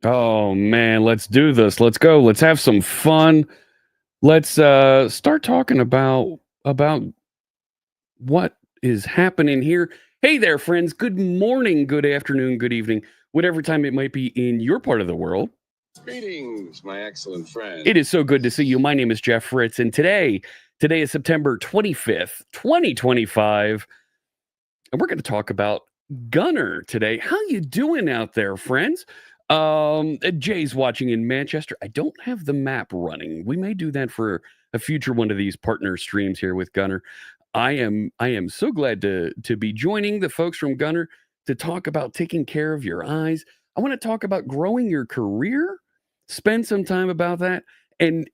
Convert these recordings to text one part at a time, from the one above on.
Oh man, let's do this. Let's go. Let's have some fun. Let's start talking about what is happening here. Hey there, friends. Good morning, good afternoon, good evening, whatever time it might be in your part of the world. Greetings, my excellent It is so good to see you. friends. My name is Jeff Fritz, and today is September 25th, 2025, and we're going to talk about Gunnar today. How you doing out there, friends? Jay's watching in Manchester. I don't have the map running. We may do that for a future one of these partner streams here with Gunnar. I am so glad to be joining the folks from Gunnar to talk about taking care of your eyes. I want to talk about growing your career, spend some time about that, and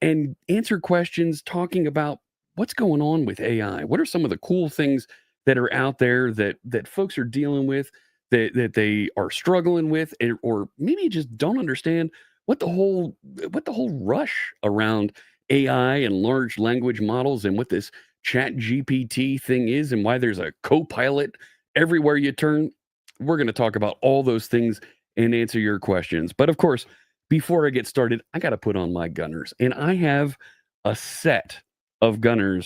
answer questions talking about what's going on with AI. What are some of the cool things that are out there that folks are dealing with, that they are struggling with, or maybe just don't understand what the whole rush around AI and large language models and what this chat GPT thing is and why there's a co-pilot everywhere you turn. We're going to talk about all those things and answer your questions. But of course, before I get started, I got to put on my Gunners. And I have a set of Gunner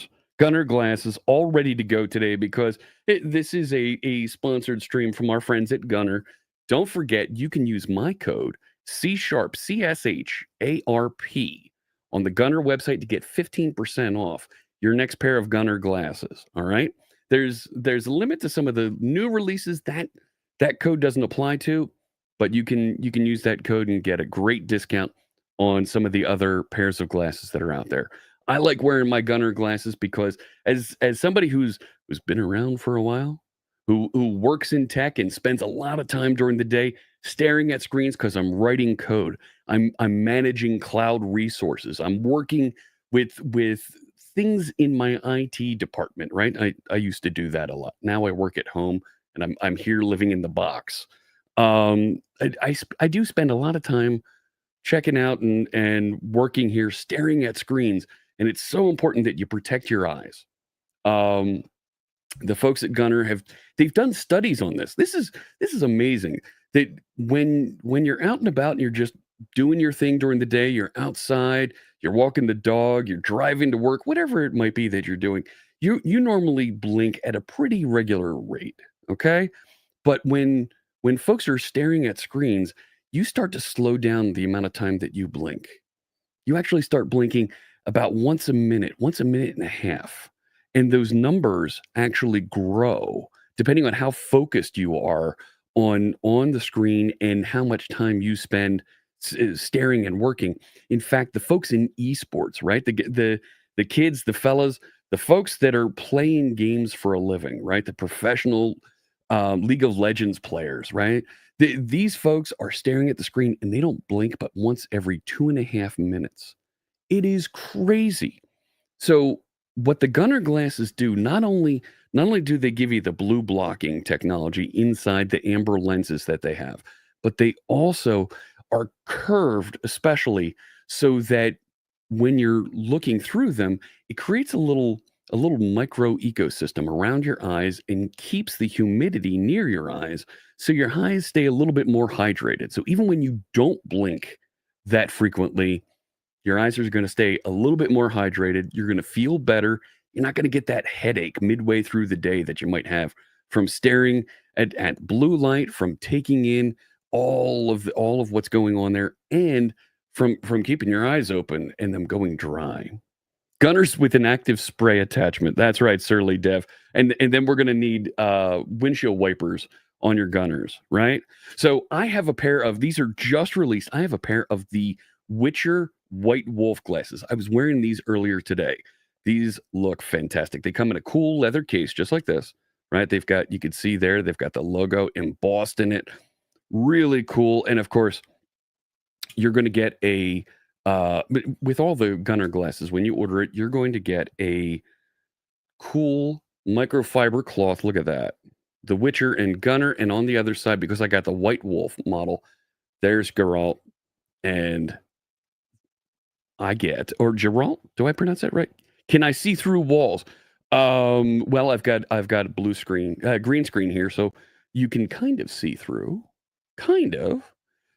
glasses all ready to go today because this is a sponsored stream from our friends at Gunner. Don't forget, you can use my code C Sharp, CSHARP on the Gunner website to get 15% off your next pair of Gunner glasses. All right. There's a limit to some of the new releases that code doesn't apply to, but you can use that code and get a great discount on some of the other pairs of glasses that are out there. I like wearing my Gunner glasses because as somebody who's been around for a while, who works in tech and spends a lot of time during the day staring at screens because I'm writing code. I'm managing cloud resources. I'm working with things in my IT department, right? I used to do that a lot. Now I work at home and I'm here living in the box. I do spend a lot of time checking out and working here, staring at screens, and it's so important that you protect your eyes. Um, the folks at Gunner they've done studies on this. This is amazing. That when you're out and about and you're just doing your thing during the day, you're outside, you're walking the dog, you're driving to work, whatever it might be that you're doing, you normally blink at a pretty regular rate, okay? But when folks are staring at screens, you start to slow down the amount of time that you blink. You actually start blinking about once a minute and a half. And those numbers actually grow depending on how focused you are on the screen and how much time you spend staring and working. In fact, the folks in esports, right? The kids, the fellas, the folks that are playing games for a living, right? The professional League of Legends players, right? These folks are staring at the screen and they don't blink but once every 2.5 minutes. It is crazy. So what the Gunner glasses do, not only do they give you the blue blocking technology inside the amber lenses that they have, but they also are curved especially so that when you're looking through them, it creates a little micro ecosystem around your eyes and keeps the humidity near your eyes so your eyes stay a little bit more hydrated. So even when you don't blink that frequently, your eyes are going to stay a little bit more hydrated. You're going to feel better. You're not going to get that headache midway through the day that you might have from staring at blue light, from taking in all of what's going on there, and from keeping your eyes open and them going dry. Gunners with an active spray attachment. That's right, Surly Dev. And then we're going to need windshield wipers on your Gunners, right? So I have a pair of these are just released. I have a pair of the Witcher White Wolf glasses. I was wearing these earlier today. These look fantastic. They come in a cool leather case, just like this, right? You can see there, they've got the logo embossed in it. Really cool. And of course, you're going to get with all the Gunner glasses, when you order it, you're going to get a cool microfiber cloth. Look at that. The Witcher and Gunner. And on the other side, because I got the White Wolf model, there's Geralt and or Geralt. Do I pronounce that right? Can I see through walls? Well, I've got a green screen here, so you can kind of see through, kind of.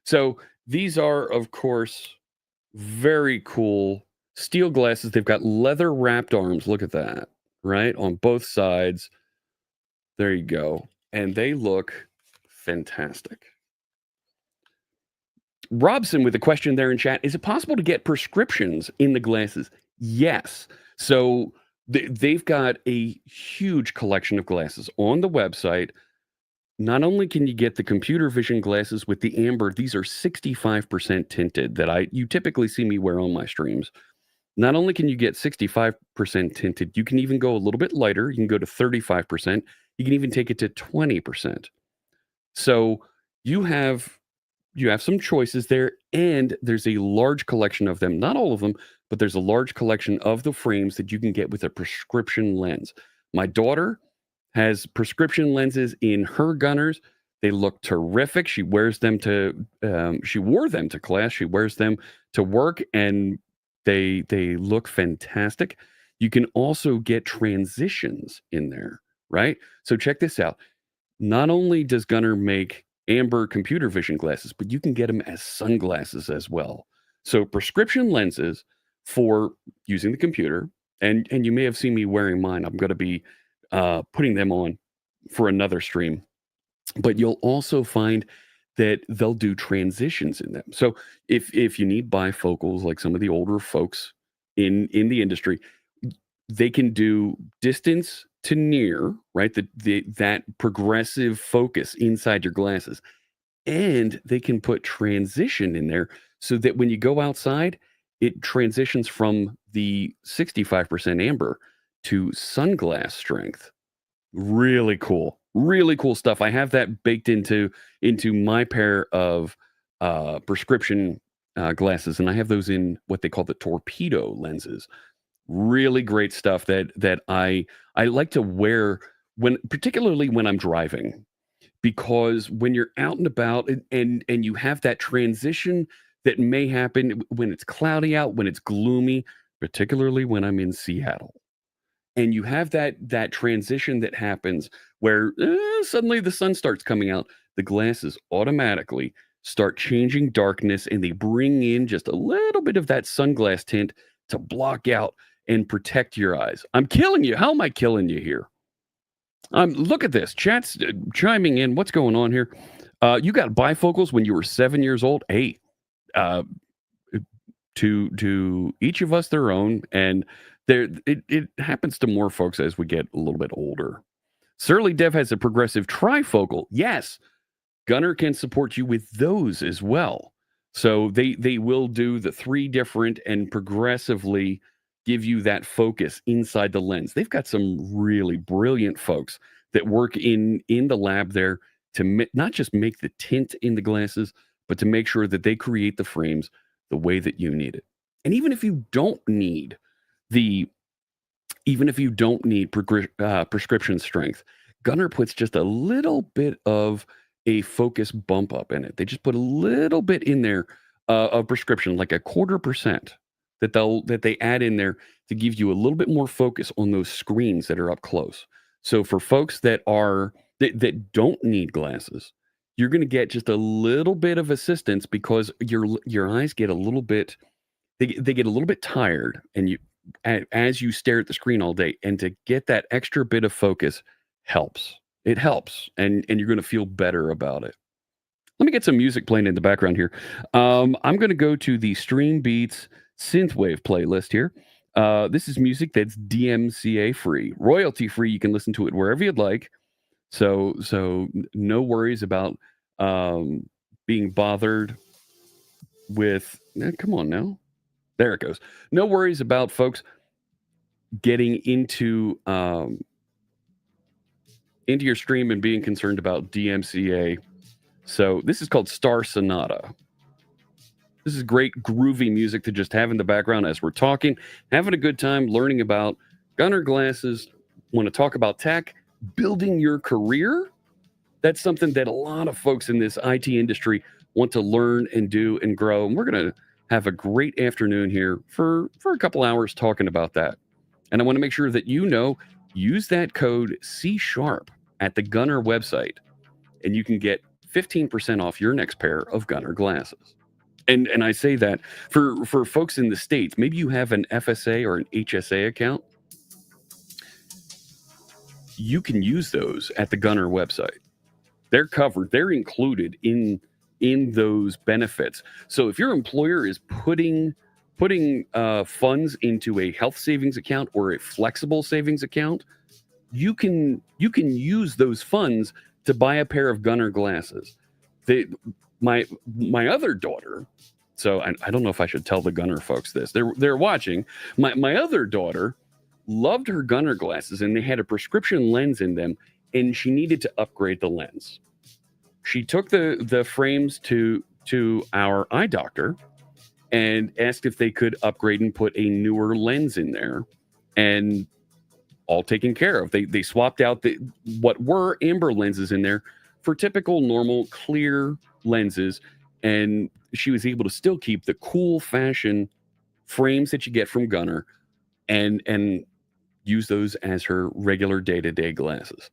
So These are, of course, very cool steel glasses. They've got leather wrapped arms. Look at that, right? On both sides. There you go. And they look fantastic. Robson with a question there in chat. Is it possible to get prescriptions in the glasses? Yes. So they've got a huge collection of glasses on the website. Not only can you get the computer vision glasses with the amber, these are 65% tinted that you typically see me wear on my streams. Not only can you get 65% tinted, you can even go a little bit lighter. You can go to 35%. You can even take it to 20%. So you have some choices there, and there's a large collection of them. Not all of them, but there's a large collection of the frames that you can get with a prescription lens. My daughter has prescription lenses in her Gunners. They look terrific. She wears them she wore them to class. She wears them to work, and they look fantastic. You can also get transitions in there, right? So check this out. Not only does Gunnar make amber computer vision glasses, but you can get them as sunglasses as well. So prescription lenses for using the computer, and you may have seen me wearing mine. I'm going to be putting them on for another stream. But you'll also find that they'll do transitions in them. So if you need bifocals, like some of the older folks in the industry, they can do distance to near, right? That progressive focus inside your glasses. And they can put transition in there so that when you go outside, it transitions from the 65% amber to sunglass strength. Really cool. Really cool stuff. I have that baked into my pair of prescription glasses, and I have those in what they call the torpedo lenses. Really great stuff that I like to wear particularly when I'm driving, because when you're out and about and you have that transition that may happen when it's cloudy out, when it's gloomy, particularly when I'm in Seattle. And you have that transition that happens where suddenly the sun starts coming out. The glasses automatically start changing darkness, and they bring in just a little bit of that sunglass tint to block out and protect your eyes. I'm killing you. How am I killing you here? Look at this. Chat's chiming in. What's going on here? You got bifocals when you were 7 years old. Hey, to each of us their own, and it happens to more folks as we get a little bit older. Surly Dev has a progressive trifocal. Yes, Gunnar can support you with those as well. So they will do the 3 different and progressively give you that focus inside the lens. They've got some really brilliant folks that work in the lab there to not just make the tint in the glasses, but to make sure that they create the frames the way that you need it. And even if you don't need prescription strength, Gunnar puts just a little bit of a focus bump up in it. They just put a little bit in there of prescription, like 0.25% that they add in there to give you a little bit more focus on those screens that are up close. So for folks that don't need glasses, you're going to get just a little bit of assistance, because your eyes get a little bit they get a little bit tired, and as you stare at the screen all day, and to get that extra bit of focus helps. It helps, and you're going to feel better about it. Let me get some music playing in the background here. I'm going to go to the Stream Beats Synthwave playlist here. This is music that's DMCA free, royalty free. You can listen to it wherever you'd like. So no worries about being bothered with. Come on now, there it goes. No worries about folks getting into your stream and being concerned about DMCA. So this is called Star Sonata. This is great groovy music to just have in the background as we're talking, having a good time, learning about Gunnar glasses. Want to talk about tech, building your career? That's something that a lot of folks in this IT industry want to learn and do and grow. And we're going to have a great afternoon here for a couple hours talking about that. And I want to make sure that use that code C# at the Gunnar website, and you can get 15% off your next pair of Gunnar glasses. And I say that for folks in the States, maybe you have an FSA or an HSA account. You can use those at the Gunnar website. They're covered. They're included in those benefits. So if your employer is putting funds into a health savings account or a flexible savings account, you can use those funds to buy a pair of Gunnar glasses. My other daughter. So I don't know if I should tell the Gunnar folks this. They're watching. My other daughter loved her Gunnar glasses, and they had a prescription lens in them, and she needed to upgrade the lens. She took the frames to our eye doctor and asked if they could upgrade and put a newer lens in there, and all taken care of. They swapped out what were amber lenses in there for typical normal clear lenses, and she was able to still keep the cool fashion frames that you get from Gunnar and use those as her regular day-to-day glasses.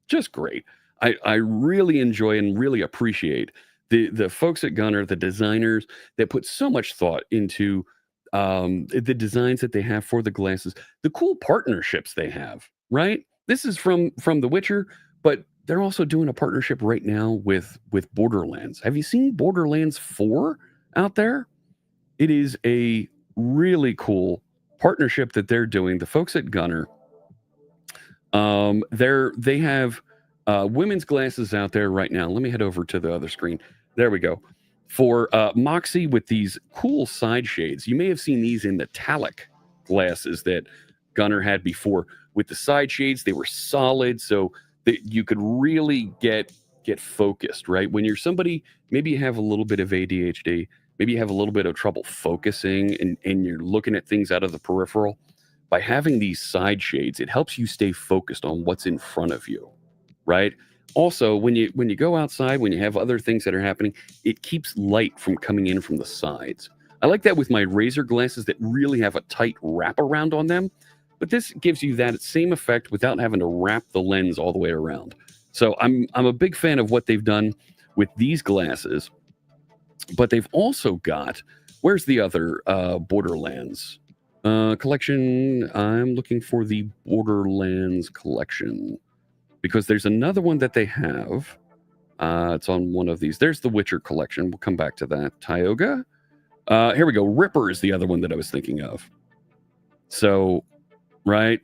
Just great. I really enjoy and really appreciate the folks at Gunnar, the designers that put so much thought into the designs that they have for the glasses, the cool partnerships they have, right? This is from The Witcher, but they're also doing a partnership right now with Borderlands. Have you seen Borderlands 4 out there? It is a really cool partnership that they're doing. The folks at Gunnar, they have women's glasses out there right now. Let me head over to the other screen. There we go. For Moxie with these cool side shades. You may have seen these in the Talic glasses that Gunnar had before. With the side shades, they were solid, so that you could really get focused, right? When you're somebody, maybe you have a little bit of ADHD, maybe you have a little bit of trouble focusing and you're looking at things out of the peripheral. By having these side shades, it helps you stay focused on what's in front of you, right? Also, when you go outside, when you have other things that are happening, it keeps light from coming in from the sides. I like that with my Razor glasses that really have a tight wraparound on them, but this gives you that same effect without having to wrap the lens all the way around. So I'm a big fan of what they've done with these glasses, but they've also got, where's the other Borderlands collection? I'm looking for the Borderlands collection, because there's another one that they have. It's on one of these. There's the Witcher collection. We'll come back to that. Tioga. Here we go. Ripper is the other one that I was thinking of. So, right.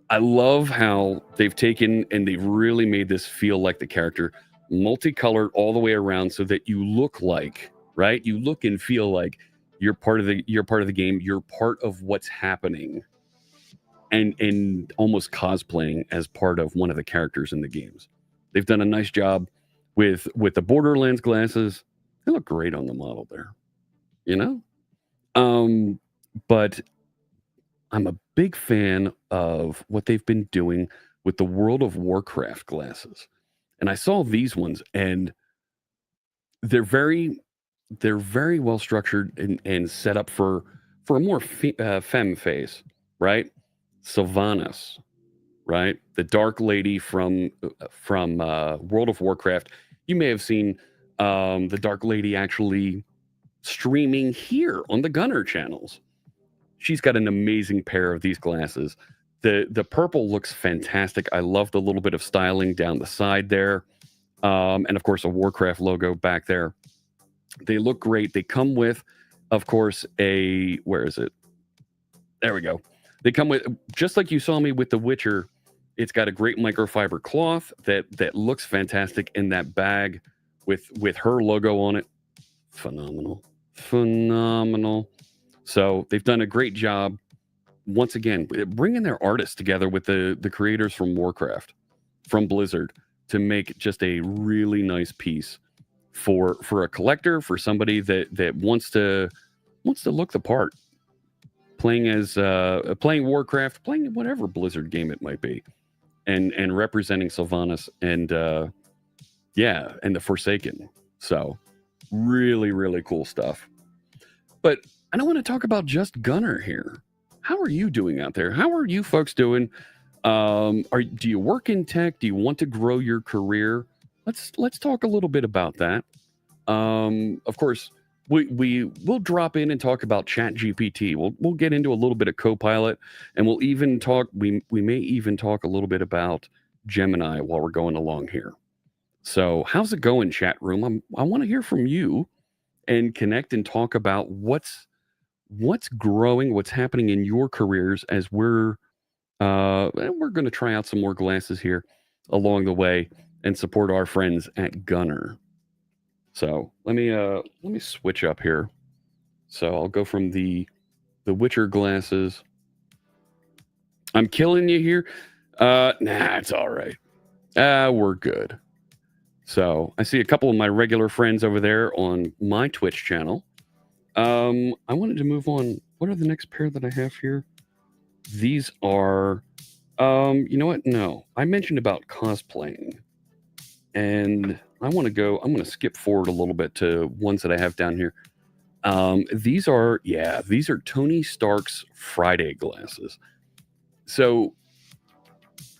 I love how they've taken and they've really made this feel like the character, multicolored all the way around, so that you look like, right? You look and feel like you're part of the game. You're part of what's happening. And almost cosplaying as part of one of the characters in the games. They've done a nice job with the Borderlands glasses. They look great on the model there, you know? But I'm a big fan of what they've been doing with the World of Warcraft glasses. And I saw these ones, and they're very well structured and set up for a more femme face, right? Sylvanas, right? The Dark Lady from World of Warcraft. You may have seen the Dark Lady actually streaming here on the Gunnar channels. She's got an amazing pair of these glasses. The purple looks fantastic. I love the little bit of styling down the side there. And of course, a Warcraft logo back there. They look great. They come with, of course, where is it? There we go. They come with, just like you saw me with The Witcher, it's got a great microfiber cloth that looks fantastic in that bag with her logo on it. Phenomenal. So they've done a great job, once again, bringing their artists together with the creators from Warcraft, from Blizzard, to make just a really nice piece for a collector, for somebody that wants to look the part. Playing Warcraft, playing whatever Blizzard game it might be, and representing Sylvanas and the Forsaken. So really, really cool stuff. But I don't want to talk about just Gunnar here. How are you doing out there? How are you folks doing? Do you work in tech? Do you want to grow your career? Let's talk a little bit about that. Of course, we'll drop in and talk about Chat GPT. We'll get into a little bit of Copilot, and we'll even talk. We may even talk a little bit about Gemini while we're going along here. So how's it going, chat room? I want to hear from you and connect and talk about what's growing, what's happening in your careers as we're going to try out some more glasses here along the way and support our friends at Gunnar. So let me switch up here. So I'll go from the Witcher glasses. I'm killing you here. Nah, it's all right. We're good. So I see a couple of my regular friends over there on my Twitch channel. I wanted to move on. What are the next pair that I have here? These are, you know what? No, I mentioned about cosplaying, and I'm going to skip forward a little bit to ones that I have down here. These are Tony Stark's Friday glasses. So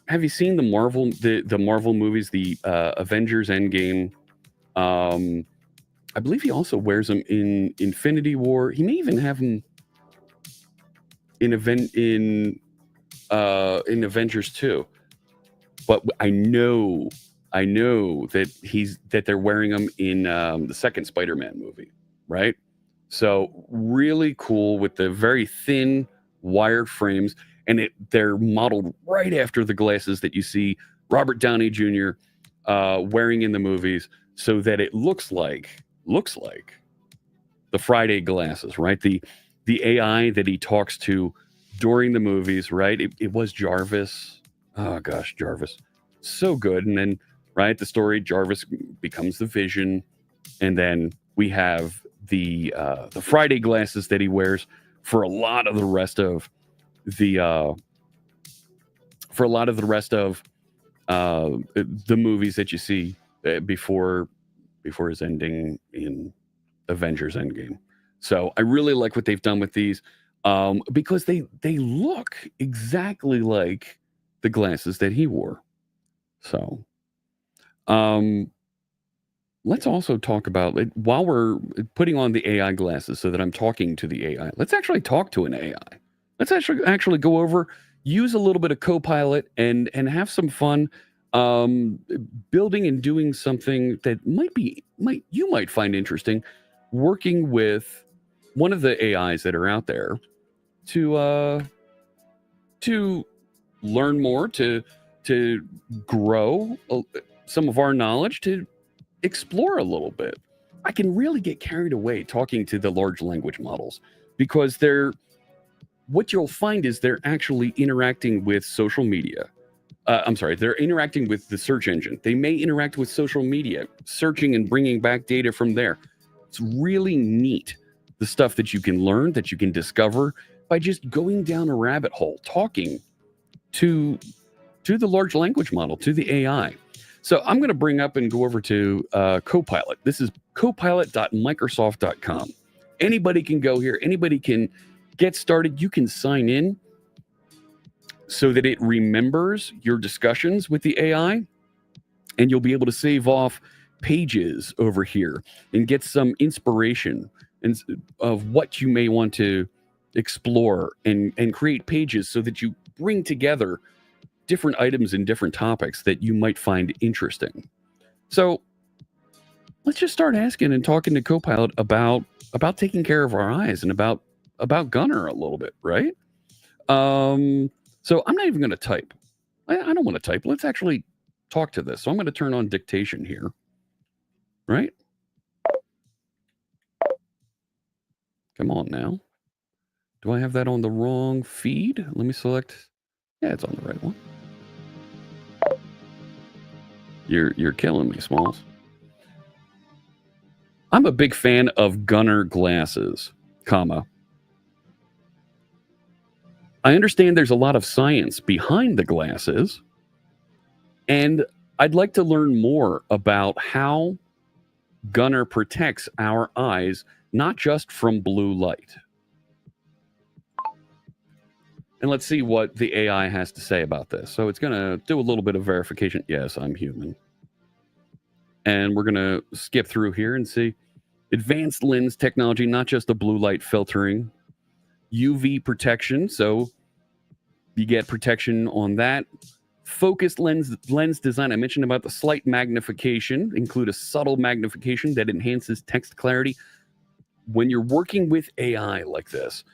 have you seen the Marvel movies, the Avengers Endgame? I believe he also wears them in Infinity War. He may even have them in Avengers 2. But I know that they're wearing them in the second Spider-Man movie, right? So really cool with the very thin wire frames, and they're modeled right after the glasses that you see Robert Downey Jr. Wearing in the movies, so that it looks like the Friday glasses, right? The AI that he talks to during the movies, right? It was Jarvis. Oh gosh, Jarvis, so good. And then right, the story, Jarvis becomes the Vision, and then we have the Friday glasses that he wears for a lot of the rest of the movies that you see before his ending in Avengers Endgame. So I really like what they've done with these because they look exactly like the glasses that he wore. So let's also talk about it while we're putting on the AI glasses so that I'm talking to the AI. Let's actually talk to an AI. Let's actually go over, use a little bit of Copilot and have some fun building and doing something that you might find interesting, working with one of the AIs that are out there to learn more, to grow some of our knowledge, to explore a little bit. I can really get carried away talking to the large language models because what you'll find is they're actually interacting with social media. They're interacting with the search engine. They may interact with social media, searching and bringing back data from there. It's really neat, the stuff that you can learn, that you can discover by just going down a rabbit hole, talking to the large language model, to the AI. So I'm going to bring up and go over to Copilot. This is copilot.microsoft.com. Anybody can go here. Anybody can get started. You can sign in so that it remembers your discussions with the AI, and you'll be able to save off pages over here and get some inspiration of what you may want to explore and create pages so that you bring together different items and different topics that you might find interesting. So let's just start asking and talking to Copilot about taking care of our eyes and about Gunnar a little bit, right? So I'm not even going to type. I don't want to type. Let's actually talk to this. So I'm going to turn on dictation here, right? Come on now. Do I have that on the wrong feed? Let me select. Yeah, it's on the right one. You're killing me, Smalls. I'm a big fan of Gunnar glasses, comma. I understand there's a lot of science behind the glasses, and I'd like to learn more about how Gunnar protects our eyes, not just from blue light. And let's see what the AI has to say about this. So it's going to do a little bit of verification. Yes, I'm human. And we're going to skip through here and see Advanced lens technology, not just the blue light filtering. UV protection, so you get protection on that. Focused lens design. I mentioned about the slight magnification, include a subtle magnification that enhances text clarity. When you're working with AI like this,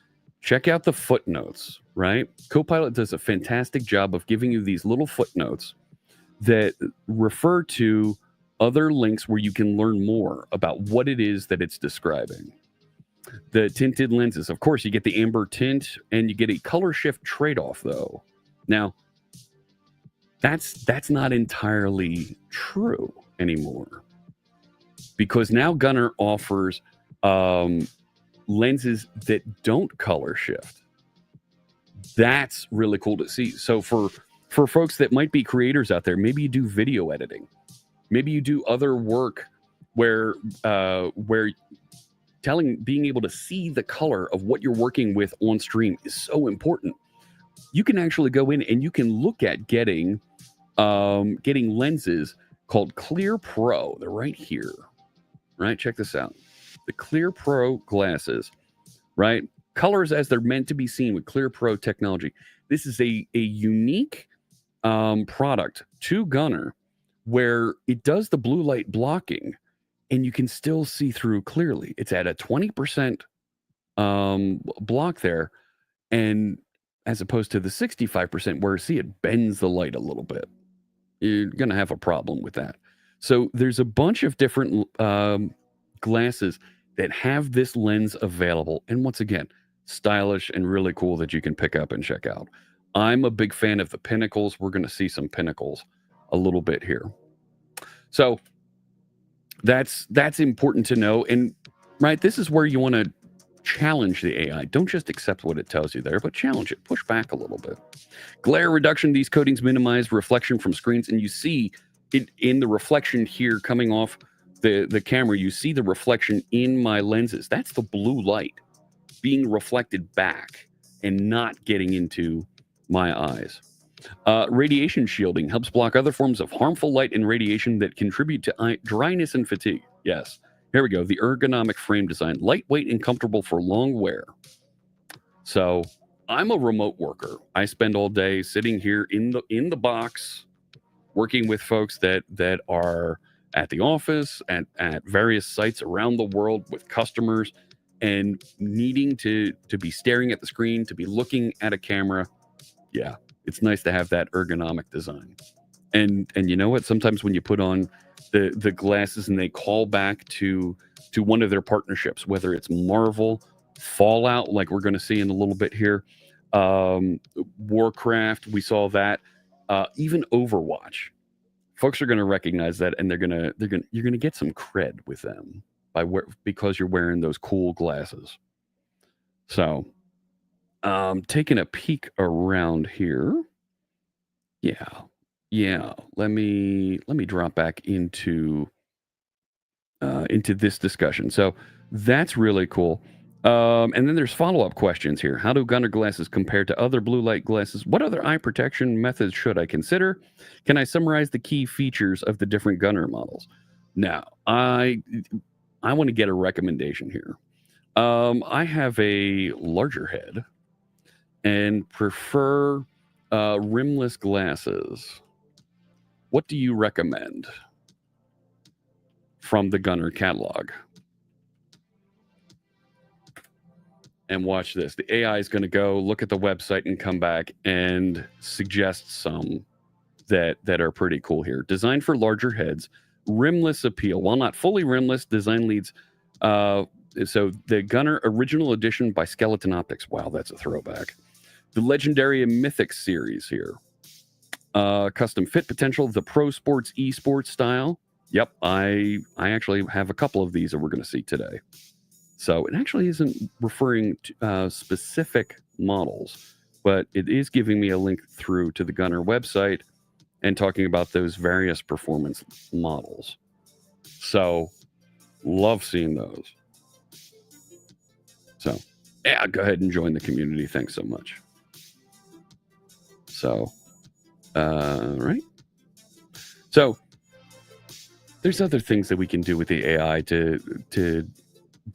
check out the footnotes, right? Copilot does a fantastic job of giving you these little footnotes that refer to other links where you can learn more about what it is that it's describing. The tinted lenses, of course, you get the amber tint and you get a color shift trade-off, though. Now, that's not entirely true anymore, because now Gunnar offers lenses that don't color shift. That's really cool to see. So for folks that might be creators out there, maybe you do video editing, maybe you do other work where being able to see the color of what you're working with on stream is so important. You can actually go in and you can look at getting lenses called Clear Pro. They're right here, right? Check this out. The Clear Pro glasses, right? Colors as they're meant to be seen with Clear Pro technology. This is a unique product to Gunnar where it does the blue light blocking and you can still see through clearly. It's at a 20% block there, and as opposed to the 65% where, see, it bends the light a little bit. You're going to have a problem with that. So there's a bunch of different glasses that have this lens available. And once again, stylish and really cool that you can pick up and check out. I'm a big fan of the Pinnacles. We're going to see some Pinnacles a little bit here. So that's important to know. And right, this is where you want to challenge the AI. Don't just accept what it tells you there, but challenge it. Push back a little bit. Glare reduction. These coatings minimize reflection from screens. And you see it in the reflection here coming off the camera. You see the reflection in my lenses. That's the blue light being reflected back and not getting into my eyes. Radiation shielding helps block other forms of harmful light and radiation that contribute to dryness and fatigue. Yes. Here we go. The ergonomic frame design, lightweight and comfortable for long wear. So I'm a remote worker. I spend all day sitting here in the box, working with folks that are at the office, at various sites around the world with customers, and needing to be staring at the screen, to be looking at a camera. Yeah, it's nice to have that ergonomic design. And you know what? Sometimes when you put on the glasses and they call back to one of their partnerships, whether it's Marvel, Fallout, like we're going to see in a little bit here, Warcraft, we saw that, even Overwatch. Folks are going to recognize that, and you're going to get some cred with them because you're wearing those cool glasses. So, taking a peek around here. Yeah. Let me drop back into this discussion. So that's really cool. And then there's follow-up questions here. How do Gunnar glasses compare to other blue light glasses? What other eye protection methods should I consider? Can I summarize the key features of the different Gunnar models? Now, I want to get a recommendation here. I have a larger head and prefer rimless glasses. What do you recommend from the Gunnar catalog? And watch this. The AI is going to go look at the website and come back and suggest some that are pretty cool here. Designed for larger heads, rimless appeal. While not fully rimless, design leads. So the Gunnar Original Edition by Skeleton Optics. Wow, that's a throwback. The Legendary and Mythic series here. Custom fit potential. The Pro Sports Esports style. Yep, I actually have a couple of these that we're going to see today. So it actually isn't referring to specific models, but it is giving me a link through to the Gunnar website and talking about those various performance models. So love seeing those. So yeah, go ahead and join the community. Thanks so much. So, right. So there's other things that we can do with the AI to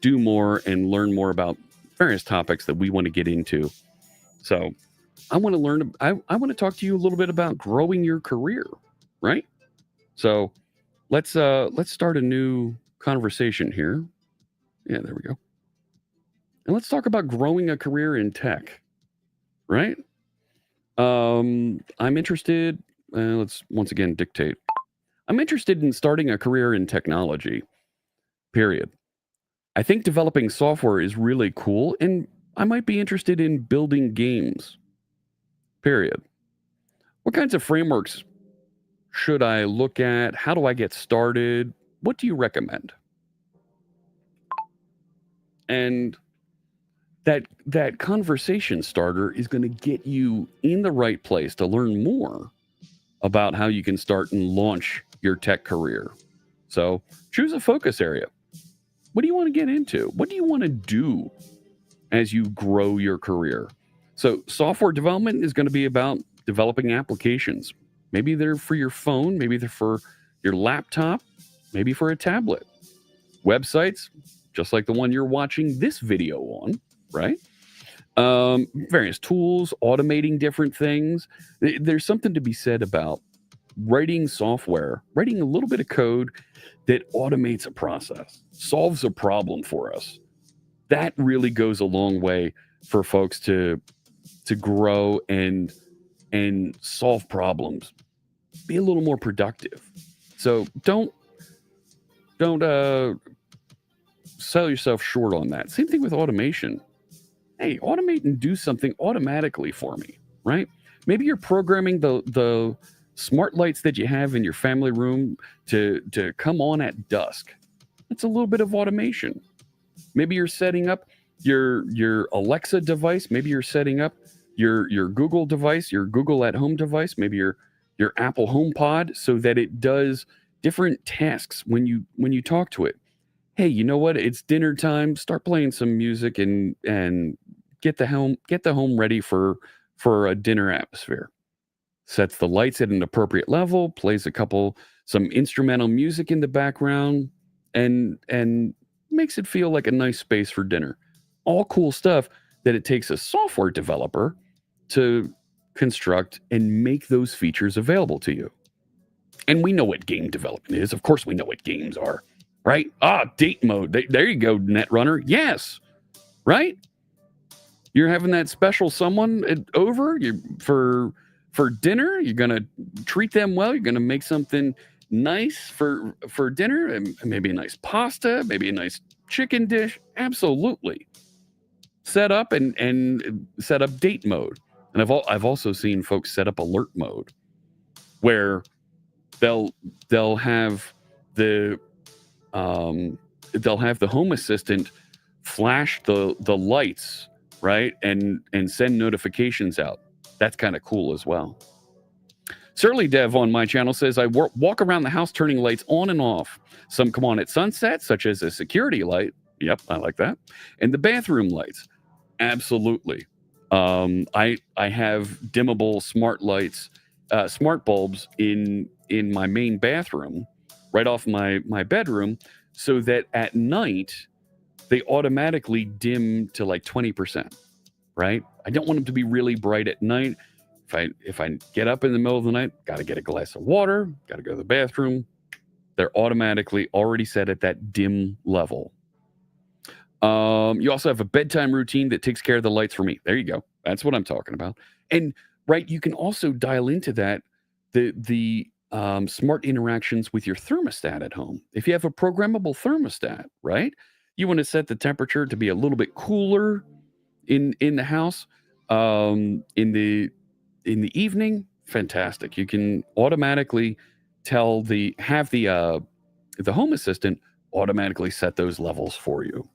do more and learn more about various topics that we want to get into. So I want to learn. I want to talk to you a little bit about growing your career, right? So let's start a new conversation here. Yeah, there we go. And let's talk about growing a career in tech, right? I'm interested. Let's once again dictate. I'm interested in starting a career in technology. Period. I think developing software is really cool, and I might be interested in building games. Period. What kinds of frameworks should I look at? How do I get started? What do you recommend? And that conversation starter is going to get you in the right place to learn more about how you can start and launch your tech career. So choose a focus area. What do you want to get into? What do you want to do as you grow your career? So software development is going to be about developing applications. Maybe they're for your phone, maybe they're for your laptop, maybe for a tablet. Websites, just like the one you're watching this video on, right? Various tools, automating different things. There's something to be said about writing software, writing a little bit of code that automates a process, solves a problem for us. That really goes a long way for folks to grow and solve problems, be a little more productive. So don't sell yourself short on that. Same thing with automation. Hey, automate and do something automatically for me, right? Maybe you're programming the smart lights that you have in your family room to come on at dusk. That's a little bit of automation. Maybe you're setting up your Alexa device. Maybe you're setting up your Google device, your Google at home device, maybe your Apple HomePod, so that it does different tasks when you talk to it. Hey, you know what? It's dinner time. Start playing some music and get the home ready for a dinner atmosphere. Sets the lights at an appropriate level, plays some instrumental music in the background, and makes it feel like a nice space for dinner. All cool stuff that it takes a software developer to construct and make those features available to you. And we know what game development is. Of course, we know what games are, right? Date mode. There you go, Netrunner. Yes, right? You're having that special someone over for dinner. You're gonna treat them well. You're gonna make something nice for dinner, and maybe a nice pasta, maybe a nice chicken dish. Absolutely. Set up and set up date mode. And I've also seen folks set up alert mode, where they'll have the home assistant flash the lights, right, and send notifications out. That's kind of cool as well. Surly Dev on my channel says, I walk around the house turning lights on and off. Some come on at sunset, such as a security light. Yep, I like that. And the bathroom lights. Absolutely. I have dimmable smart lights, smart bulbs in my main bathroom, right off my bedroom, so that at night they automatically dim to like 20%. Right? I don't want them to be really bright at night. If I get up in the middle of the night, got to get a glass of water, got to go to the bathroom, they're automatically already set at that dim level. You also have a bedtime routine that takes care of the lights for me. There you go. That's what I'm talking about. And right, you can also dial into that the smart interactions with your thermostat at home. If you have a programmable thermostat, right, you want to set the temperature to be a little bit cooler in the house in the evening. Fantastic. You can automatically have the home assistant automatically set those levels for you.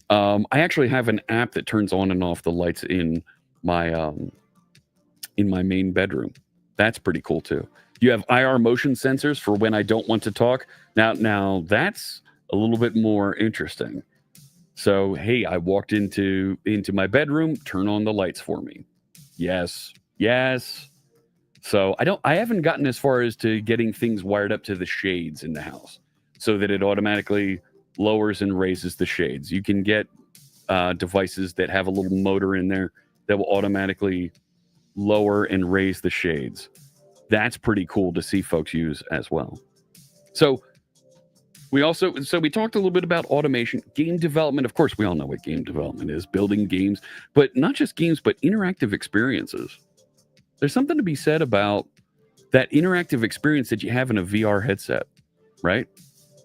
I actually have an app that turns on and off the lights in my main bedroom. That's pretty cool too. You have IR motion sensors for when I don't want to talk. Now that's a little bit more interesting. So, hey, I walked into my bedroom, turn on the lights for me. Yes. So I haven't gotten as far as to getting things wired up to the shades in the house so that it automatically lowers and raises the shades. You can get devices that have a little motor in there that will automatically lower and raise the shades. That's pretty cool to see folks use as well. So we talked a little bit about automation, game development. Of course, we all know what game development is, building games, but not just games, but interactive experiences. There's something to be said about that interactive experience that you have in a VR headset, right?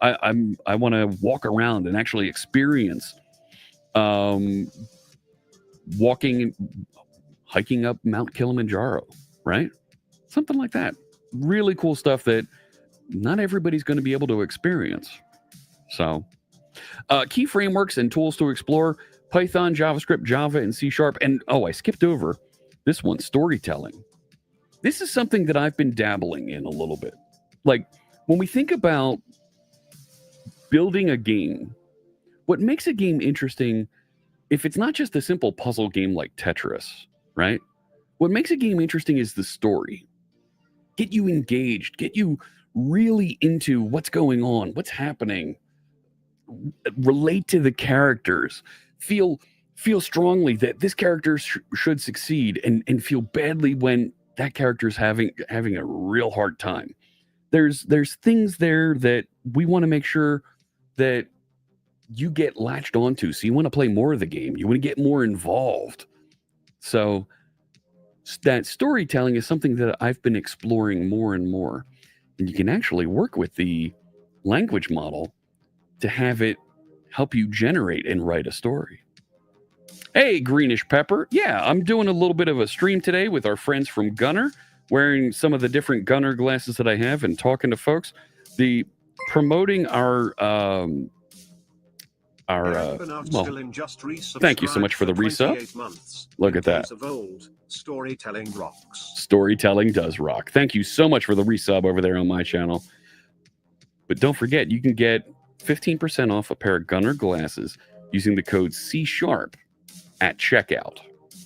I want to walk around and actually experience hiking up Mount Kilimanjaro, right? Something like that. Really cool stuff that not everybody's going to be able to experience. So, key frameworks and tools to explore: Python, JavaScript, Java, and C#. And I skipped over this one, storytelling. This is something that I've been dabbling in a little bit. Like, when we think about building a game, what makes a game interesting, if it's not just a simple puzzle game like Tetris, right? What makes a game interesting is the story. Get you engaged, get you really into what's going on, what's happening, relate to the characters, feel strongly that this character should succeed, and feel badly when that character's having a real hard time. There's things there that we want to make sure that you get latched onto. So you want to play more of the game. You want to get more involved. So that storytelling is something that I've been exploring more and more. And you can actually work with the language model to have it help you generate and write a story. Hey, Greenish Pepper. Yeah, I'm doing a little bit of a stream today with our friends from Gunnar, wearing some of the different Gunnar glasses that I have and talking to folks. Promoting our thank you so much for the resub. Look at that. Storytelling rocks. Storytelling does rock. Thank you so much for the resub over there on my channel. But don't forget, you can get 15% off a pair of Gunnar glasses using the code C# at checkout.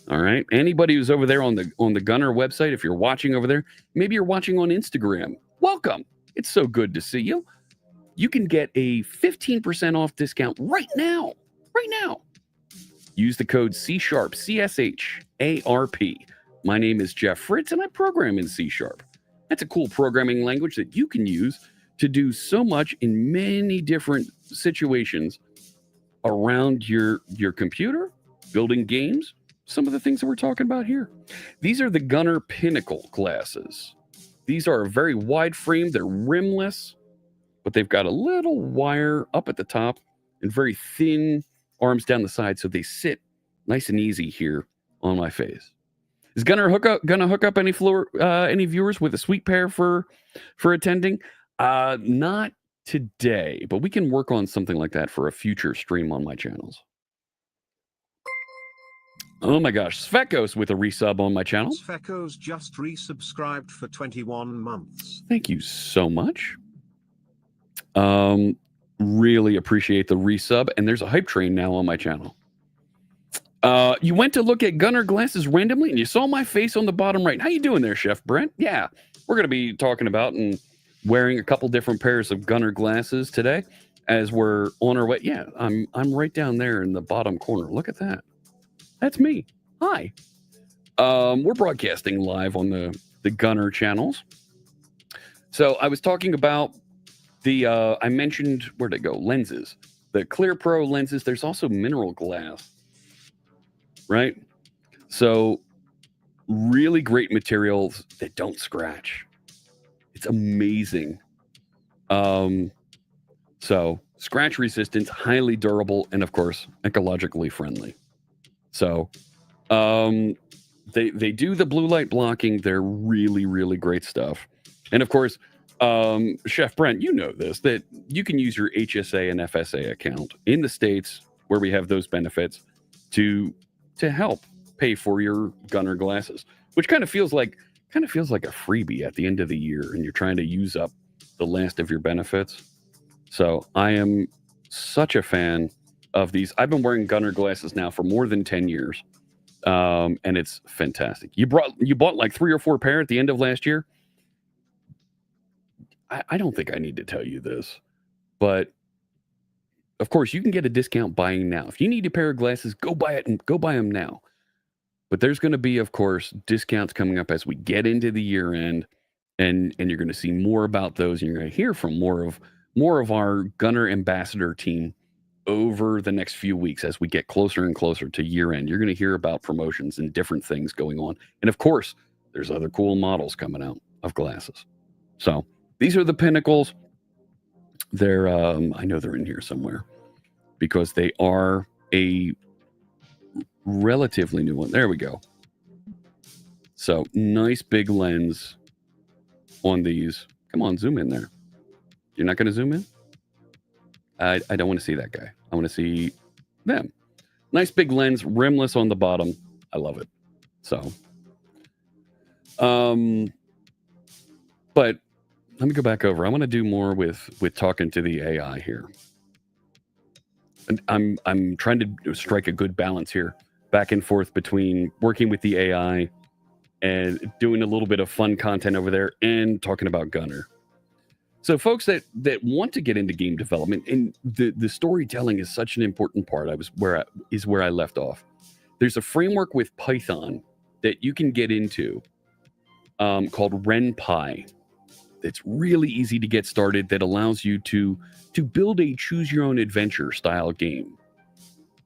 All right. Anybody who's over there on the Gunnar website, if you're watching over there, maybe you're watching on Instagram, welcome. It's so good to see you. You can get a 15% off discount right now. Right now. Use the code C#, CSHARP. My name is Jeff Fritz, and I program in C#. That's a cool programming language that you can use to do so much in many different situations around your computer, building games, some of the things that we're talking about here. These are the Gunnar Pinnacle glasses. These are a very wide frame. They're rimless, but they've got a little wire up at the top and very thin arms down the side, so they sit nice and easy here on my face. Is Gunnar gonna hook up any viewers with a sweet pair for attending? Not today, but we can work on something like that for a future stream on my channels. Oh my gosh, Svekos with a resub on my channel. Svekos just resubscribed for 21 months. Thank you so much. Really appreciate the resub, and there's a hype train now on my channel. You went to look at Gunnar glasses randomly, and you saw my face on the bottom right. How you doing there, Chef Brent? Yeah, we're going to be talking about and wearing a couple different pairs of Gunnar glasses today as we're on our way. Yeah, I'm right down there in the bottom corner. Look at that. That's me. Hi. We're broadcasting live on the Gunnar channels. So I was talking about I mentioned, where'd it go? Lenses. The Clear Pro lenses. There's also mineral glass, right? So really great materials that don't scratch. It's amazing. So scratch resistant, highly durable, and of course, ecologically friendly. So they do the blue light blocking. They're really, really great stuff. And of course, Chef Brent, you know this, that you can use your HSA and FSA account in the States where we have those benefits to help pay for your Gunnar glasses, which kind of feels like a freebie at the end of the year, and you're trying to use up the last of your benefits. So I am such a fan of these. I've been wearing Gunnar glasses now for more than 10 years. And it's fantastic. You bought like 3 or 4 pair at the end of last year. I don't think I need to tell you this, but Of course, you can get a discount buying now. If you need a pair of glasses, go buy it and go buy them now. But there's going to be, of course, discounts coming up as we get into the year end, and you're going to see more about those, and you're going to hear from more of our Gunnar ambassador team over the next few weeks as we get closer and closer to year end. You're going to hear about promotions and different things going on, and of course, there's other cool models coming out of glasses. So these are the pinnacles. They're I know they're in here somewhere because they are a relatively new one. There we go. So nice big lens on these. Come on, zoom in there. You're not going to zoom in? I don't want to see that guy. I want to see them. Nice big lens, rimless on the bottom. I love it. So, but let me go back over. I want to do more with talking to the AI here. And I'm trying to strike a good balance here, back and forth between working with the AI and doing a little bit of fun content over there and talking about Gunnar. So folks that want to get into game development, and the storytelling is such an important part. Where I left off. There's a framework with Python that you can get into called RenPy. It's really easy to get started, that allows you to build a choose your own adventure style game.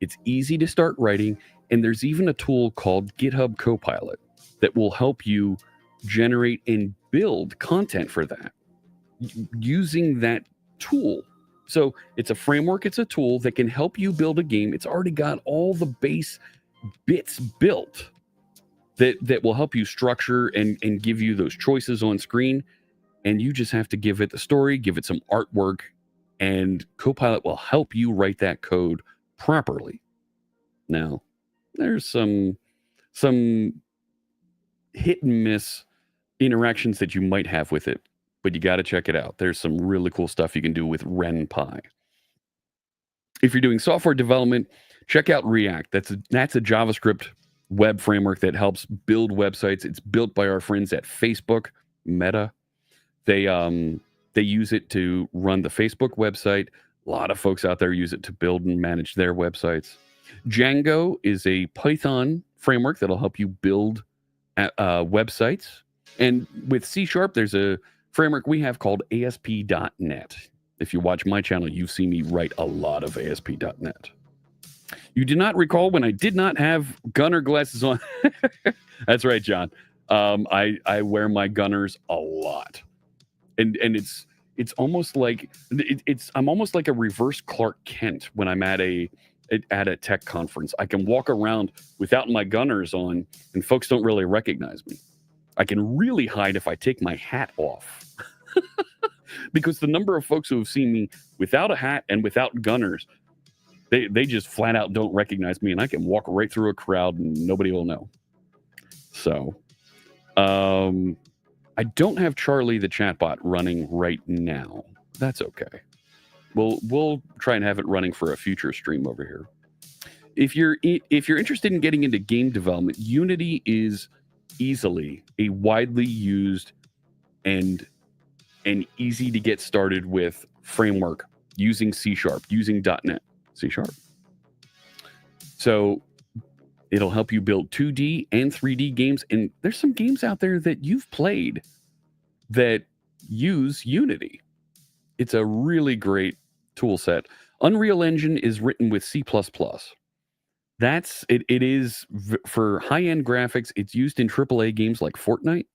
It's easy to start writing, and there's even a tool called GitHub Copilot that will help you generate and build content for that using that tool. So it's a framework, it's a tool that can help you build a game. It's already got all the base bits built that will help you structure and give you those choices on screen. And you just have to give it the story, give it some artwork, and Copilot will help you write that code properly. Now, there's some hit and miss interactions that you might have with it, but you got to check it out. There's some really cool stuff you can do with RenPy. If you're doing software development, check out React. That's a JavaScript web framework that helps build websites. It's built by our friends at Facebook, Meta. They use it to run the Facebook website. A lot of folks out there use it to build and manage their websites. Django is a Python framework that'll help you build websites. And with C#, there's a framework we have called ASP.NET. If you watch my channel, you've seen me write a lot of ASP.NET. You do not recall when I did not have Gunnar glasses on. That's right, John. I wear my Gunnars a lot. And it's almost like I'm almost like a reverse Clark Kent when I'm at a tech conference. I can walk around without my Gunnars on, and folks don't really recognize me. I can really hide if I take my hat off. Because the number of folks who have seen me without a hat and without Gunnars, they just flat out don't recognize me, and I can walk right through a crowd and nobody will know. So, I don't have Charlie the chatbot running right now. That's okay. We'll try and have it running for a future stream over here. If you're interested in getting into game development, Unity is easily a widely used and easy to get started with framework using C#, using .NET C#. So it'll help you build 2D and 3D games. And there's some games out there that you've played that use Unity. It's a really great tool set. Unreal Engine is written with C++. It is for high-end graphics. It's used in AAA games like Fortnite.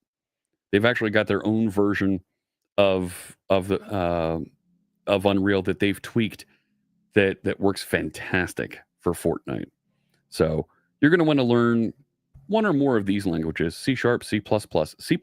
They've actually got their own version of Unreal that they've tweaked that works fantastic for Fortnite. So you're going to want to learn one or more of these languages: C#, C++. C++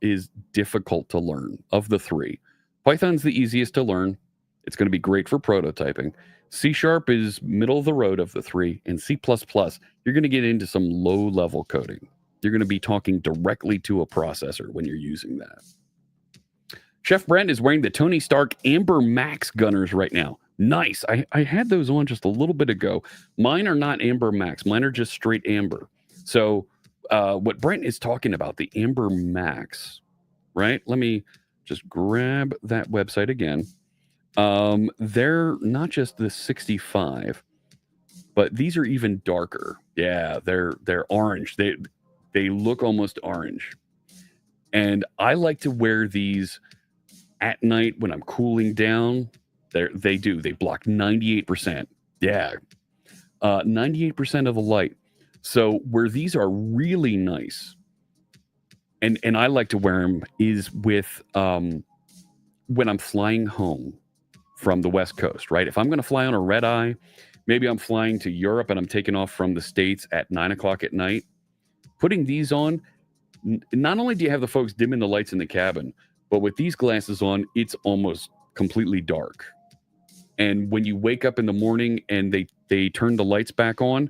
is difficult to learn of the three. Python's the easiest to learn. It's going to be great for prototyping. C# is middle of the road of the three, and C++, you're going to get into some low-level coding. You're going to be talking directly to a processor when you're using that. Chef Brent is wearing the Tony Stark Amber Max Gunnars right now. Nice. I had those on just a little bit ago. Mine are not Amber Max. Mine are just straight Amber. So what Brent is talking about, the Amber Max, right? Let me just grab that website again. They're not just the 65, but these are even darker. Yeah, they're orange. They look almost orange. And I like to wear these at night when I'm cooling down. They block 98%. Yeah. 98% of the light. So where these are really nice, and I like to wear them, is with when I'm flying home from the West Coast, right? If I'm going to fly on a red eye, maybe I'm flying to Europe and I'm taking off from the States at 9 o'clock at night, putting these on, not only do you have the folks dimming the lights in the cabin, but with these glasses on, it's almost completely dark. And when you wake up in the morning and they turn the lights back on,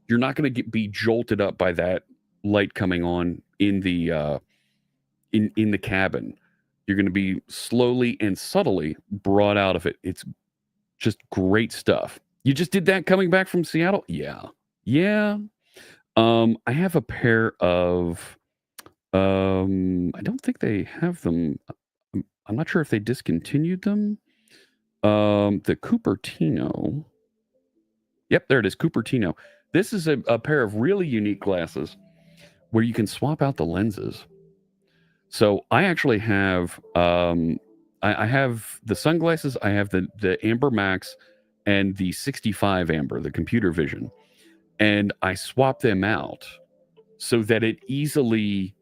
you're not going to be jolted up by that light coming on in the in the cabin. You're going to be slowly and subtly brought out of it. It's just great stuff. You just did that coming back from Seattle? Yeah. Yeah. I have a pair of I don't think they have them. I'm not sure if they discontinued them. The Cupertino. Yep, there it is, Cupertino. This is a pair of really unique glasses where you can swap out the lenses. So I actually have I have the sunglasses, I have the Amber Max and the 65 Amber, the computer vision. And I swap them out so that it easily,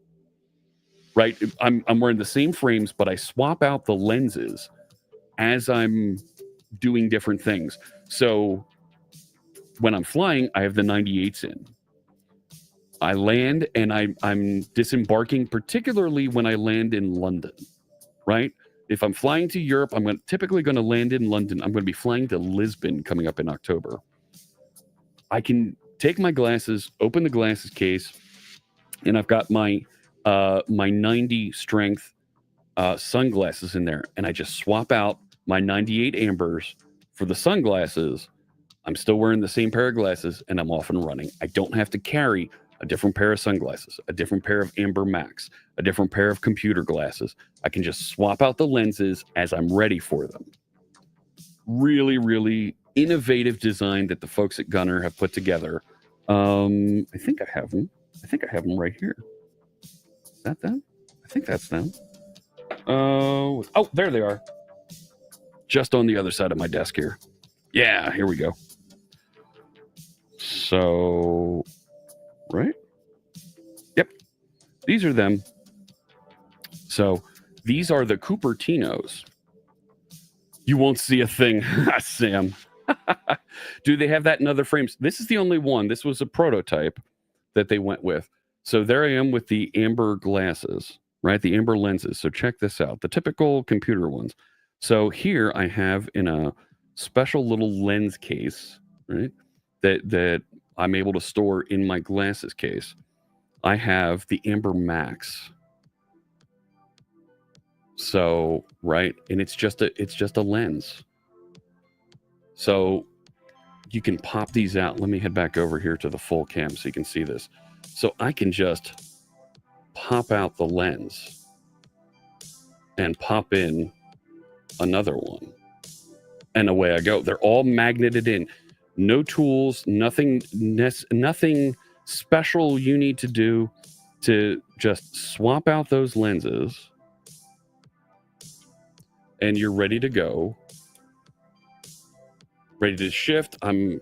right? I'm wearing the same frames, but I swap out the lenses as I'm doing different things. So when I'm flying, I have the 98s in. I land and I'm disembarking, particularly when I land in London, right? If I'm flying to Europe, I'm typically going to land in London. I'm going to be flying to Lisbon coming up in October. I can take my glasses, open the glasses case, and I've got my 90 strength sunglasses in there, and I just swap out my 98 Ambers for the sunglasses. I'm still wearing the same pair of glasses, and I'm off and running. I don't have to carry a different pair of sunglasses, a different pair of Amber Max, a different pair of computer glasses. I can just swap out the lenses as I'm ready for them. Really, really innovative design that the folks at Gunnar have put together. I think I have them. I think I have them right here. Is that them? I think that's them. Oh, there they are. Just on the other side of my desk here. Yeah, here we go. So, right? Yep. These are them. So, these are the Cupertinos. You won't see a thing, Sam. Do they have that in other frames? This is the only one. This was a prototype that they went with. So there I am with the Amber glasses, right? The Amber lenses. So check this out. The typical computer ones. So here I have in a special little lens case, right? That I'm able to store in my glasses case. I have the Amber Max. So, right, and it's just a lens. So you can pop these out. Let me head back over here to the full cam so you can see this. So I can just pop out the lens and pop in another one. And away I go. They're all magneted in. No tools, nothing special you need to do to just swap out those lenses. And you're ready to go. Ready to shift. I'm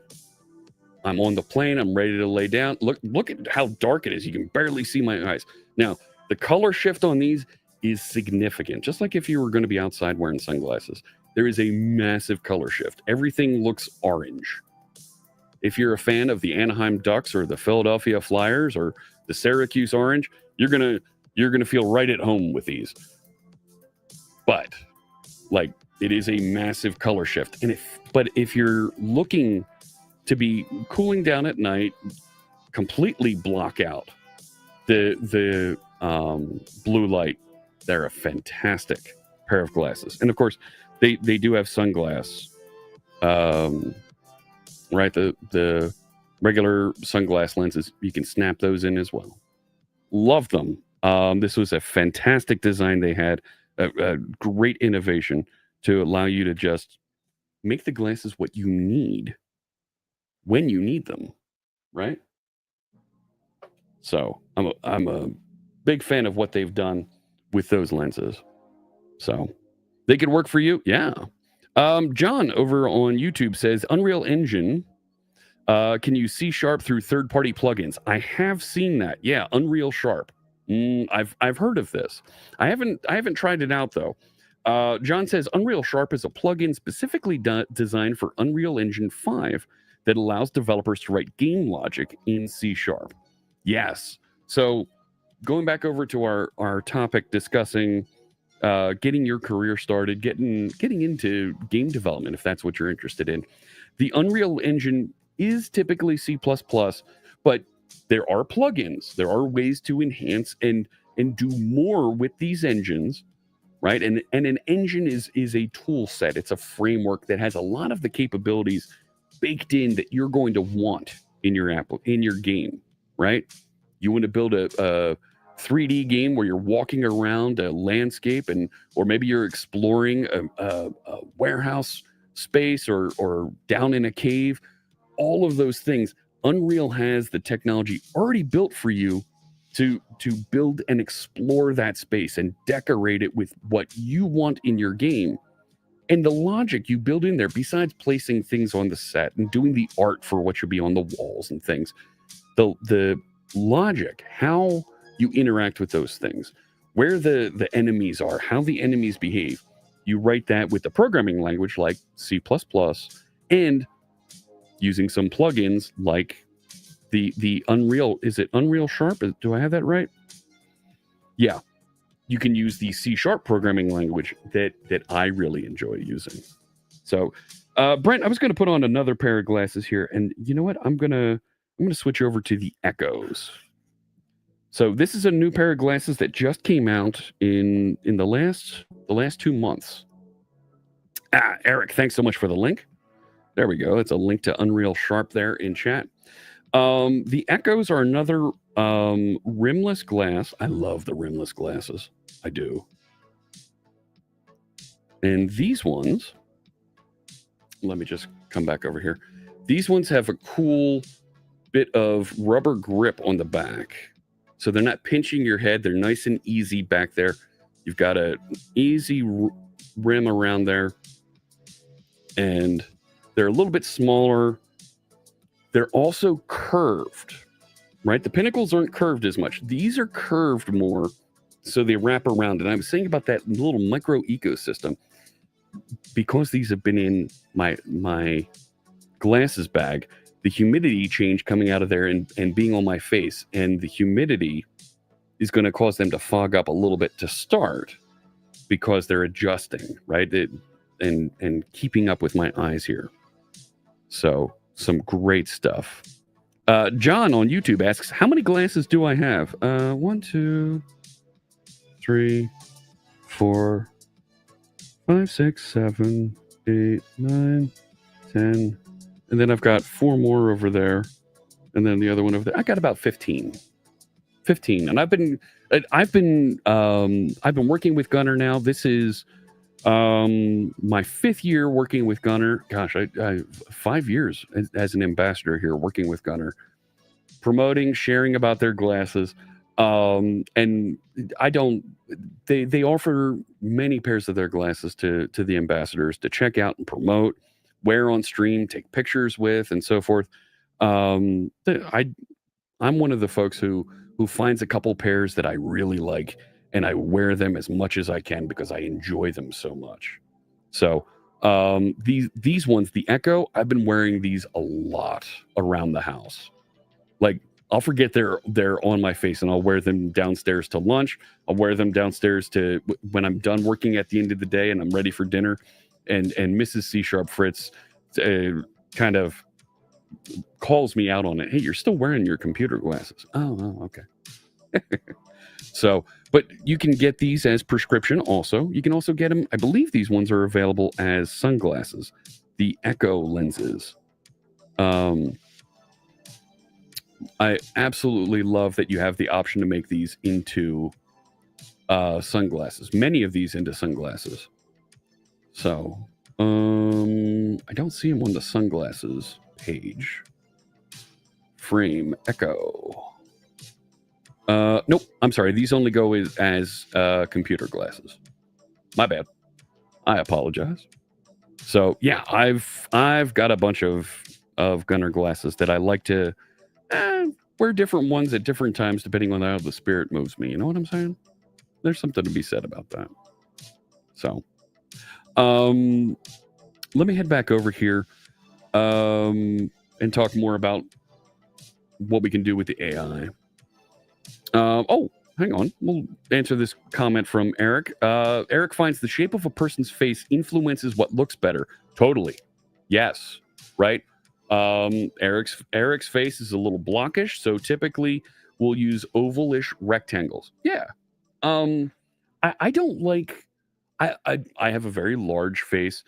on the plane. I'm ready to lay down. Look at how dark it is. You can barely see my eyes. Now, the color shift on these is significant. Just like if you were going to be outside wearing sunglasses, there is a massive color shift. Everything looks orange. If you're a fan of the Anaheim Ducks or the Philadelphia Flyers or the Syracuse Orange, you're gonna feel right at home with these. But like, it is a massive color shift. And if you're looking to be cooling down at night, completely block out the blue light, they're a fantastic pair of glasses. And of course, they do have sunglass, right? The regular sunglass lenses, you can snap those in as well. Love them. This was a fantastic design they had, a great innovation to allow you to just make the glasses what you need when you need them, right? So I'm a big fan of what they've done with those lenses. So they could work for you. Yeah. John over on YouTube says Unreal Engine. Can you see Sharp through third-party plugins? I have seen that. Yeah, Unreal Sharp. I've heard of this. I haven't tried it out though. John says Unreal Sharp is a plugin specifically designed for Unreal Engine 5 that allows developers to write game logic in C#. Yes. So going back over to our topic discussing getting your career started, getting into game development, if that's what you're interested in. The Unreal Engine is typically C++, but there are plugins. There are ways to enhance and do more with these engines, right? And an engine is a tool set. It's a framework that has a lot of the capabilities baked in that you're going to want in your game, right? You want to build a 3D game where you're walking around a landscape or maybe you're exploring a warehouse space or down in a cave. All of those things, Unreal has the technology already built for you to build and explore that space and decorate it with what you want in your game. And the logic you build in there, besides placing things on the set and doing the art for what should be on the walls and things, the logic, how you interact with those things, where the enemies are, how the enemies behave, you write that with the programming language like C++ and using some plugins like the Unreal, is it Unreal Sharp? Do I have that right? Yeah. You can use the C# programming language that I really enjoy using. So, Brent, I was going to put on another pair of glasses here, and you know what? I'm gonna switch over to the Echoes. So this is a new pair of glasses that just came out in the last 2 months. Eric, thanks so much for the link. There we go. It's a link to Unreal Sharp there in chat. The Echoes are another rimless glass. I love the rimless glasses. I do. And these ones, let me just come back over here. These ones have a cool bit of rubber grip on the back. So they're not pinching your head. They're nice and easy back there. You've got an easy rim around there. And they're a little bit smaller. They're also curved, right? The pinnacles aren't curved as much. These are curved more, so they wrap around. And I was saying about that little micro ecosystem. Because these have been in my glasses bag, the humidity change coming out of there and being on my face, and the humidity is going to cause them to fog up a little bit to start because they're adjusting, right? And keeping up with my eyes here. So some great stuff. John on YouTube asks, how many glasses do I have? 1, 2, 3, 4, 5, 6, 7, 8, 9, 10. And then I've got 4 more over there. And then the other one over there. I got about 15. And I've been working with Gunnar now. This is my 5th year working with Gunnar. Gosh, I 5 years as an ambassador here working with Gunnar, promoting, sharing about their glasses. And they offer many pairs of their glasses to the ambassadors to check out and promote, wear on stream, take pictures with, and so forth. I'm one of the folks who finds a couple pairs that I really like, and I wear them as much as I can because I enjoy them so much. So these ones, the Echo, I've been wearing these a lot around the house. Like, I'll forget they're on my face, and I'll wear them downstairs to lunch. I'll wear them downstairs to when I'm done working at the end of the day and I'm ready for dinner. And Mrs. C# Fritz kind of calls me out on it. Hey, you're still wearing your computer glasses. Oh, okay. So, but you can get these as prescription also. You can also get them, I believe these ones are available as sunglasses, the Echo lenses. I absolutely love that you have the option to make these into sunglasses, many of these into sunglasses. So, I don't see him on the sunglasses page. Frame Echo. Nope. I'm sorry. These only go as computer glasses. My bad. I apologize. So yeah, I've got a bunch of Gunnar glasses that I like to wear different ones at different times depending on how the spirit moves me. You know what I'm saying? There's something to be said about that. So, let me head back over here and talk more about what we can do with the AI. Oh, hang on. We'll answer this comment from Eric. Eric finds the shape of a person's face influences what looks better. Totally. Yes. Right. Eric's face is a little blockish, so typically we'll use ovalish rectangles. Yeah. I don't like. I have a very large face.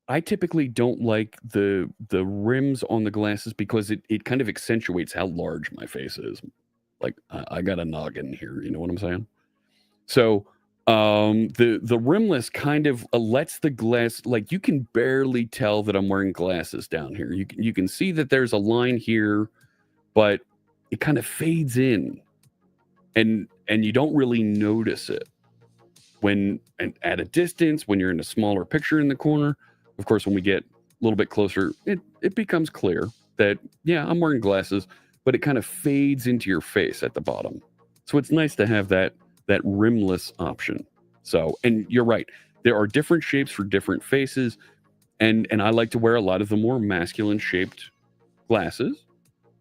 I typically don't like the rims on the glasses because it kind of accentuates how large my face is. Like I got a noggin here, you know what I'm saying? So the rimless kind of lets the glass, like you can barely tell that I'm wearing glasses down here. You can see that there's a line here, but it kind of fades in, and you don't really notice it when at a distance, when you're in a smaller picture in the corner. Of course, when we get a little bit closer, it becomes clear that yeah, I'm wearing glasses, but it kind of fades into your face at the bottom. So it's nice to have that rimless option. So, and you're right, there are different shapes for different faces, and I like to wear a lot of the more masculine shaped glasses,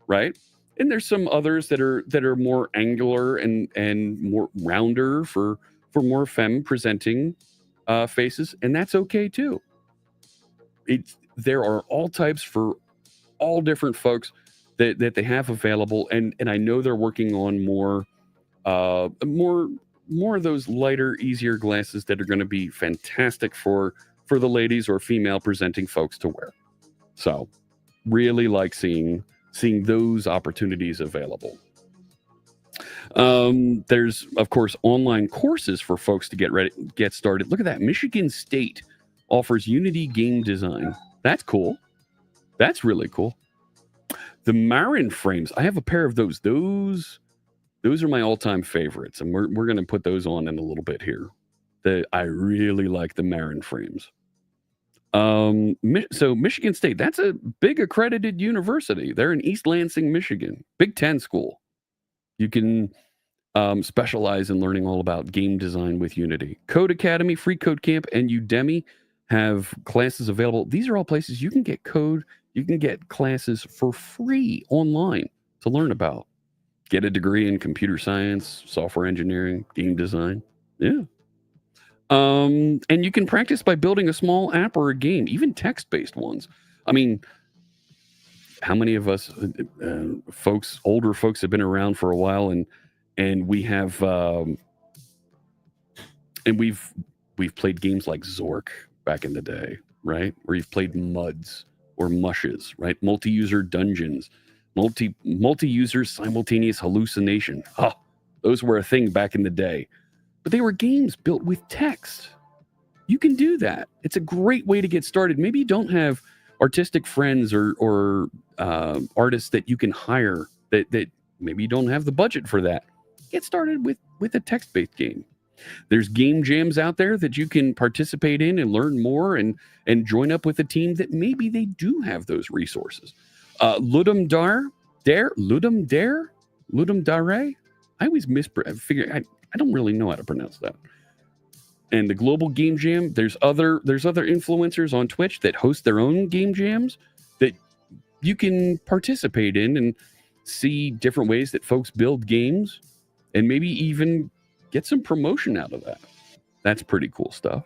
right? And there's some others that are more angular and more rounder for more femme presenting faces, and that's okay too. There are all types for all different folks that they have available, and I know they're working on more of those lighter, easier glasses that are going to be fantastic for the ladies or female presenting folks to wear. So really like seeing those opportunities available. There's of course online courses for folks to get started. Look at that. Michigan State offers Unity game design. That's cool. That's really cool. The Marin frames. I have a pair of those. Those are my all-time favorites, and we're going to put those on in a little bit here. I really like the Marin frames. So Michigan State, that's a big accredited university. They're in East Lansing, Michigan. Big Ten school. You can specialize in learning all about game design with Unity. Code Academy, Free Code Camp, and Udemy have classes available. These are all places you can get code. You can get classes for free online to learn about. Get a degree in computer science, software engineering, game design. Yeah. And you can practice by building a small app or a game, even text-based ones. I mean, how many of us older folks have been around for a while, and we have and we've played games like Zork back in the day, right? Where you've played MUDs or Mushes, right? Multi-user dungeons, multi-user simultaneous hallucination. Those were a thing back in the day. But they were games built with text. You can do that. It's a great way to get started. Maybe you don't have artistic friends or artists that you can hire that maybe you don't have the budget for that. Get started with a text-based game. There's game jams out there that you can participate in and learn more and join up with a team that maybe they do have those resources. Ludum Dare. I always figure I don't really know how to pronounce that. And the Global Game Jam, there's other influencers on Twitch that host their own game jams that you can participate in and see different ways that folks build games and maybe even get some promotion out of that. That's pretty cool stuff.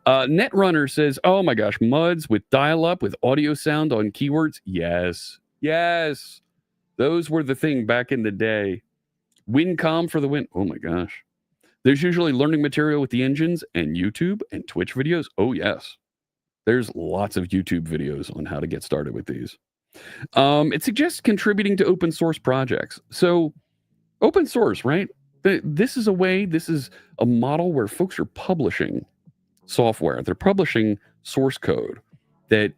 Netrunner says, oh my gosh, MUDs with dial-up with audio sound on keywords. Yes. Those were the thing back in the day. Wincom for the win. Oh my gosh. There's usually learning material with the engines and YouTube and Twitch videos. Oh yes. There's lots of YouTube videos on how to get started with these. It suggests contributing to open source projects. So open source, right? This is a model where folks are publishing software. They're publishing source code that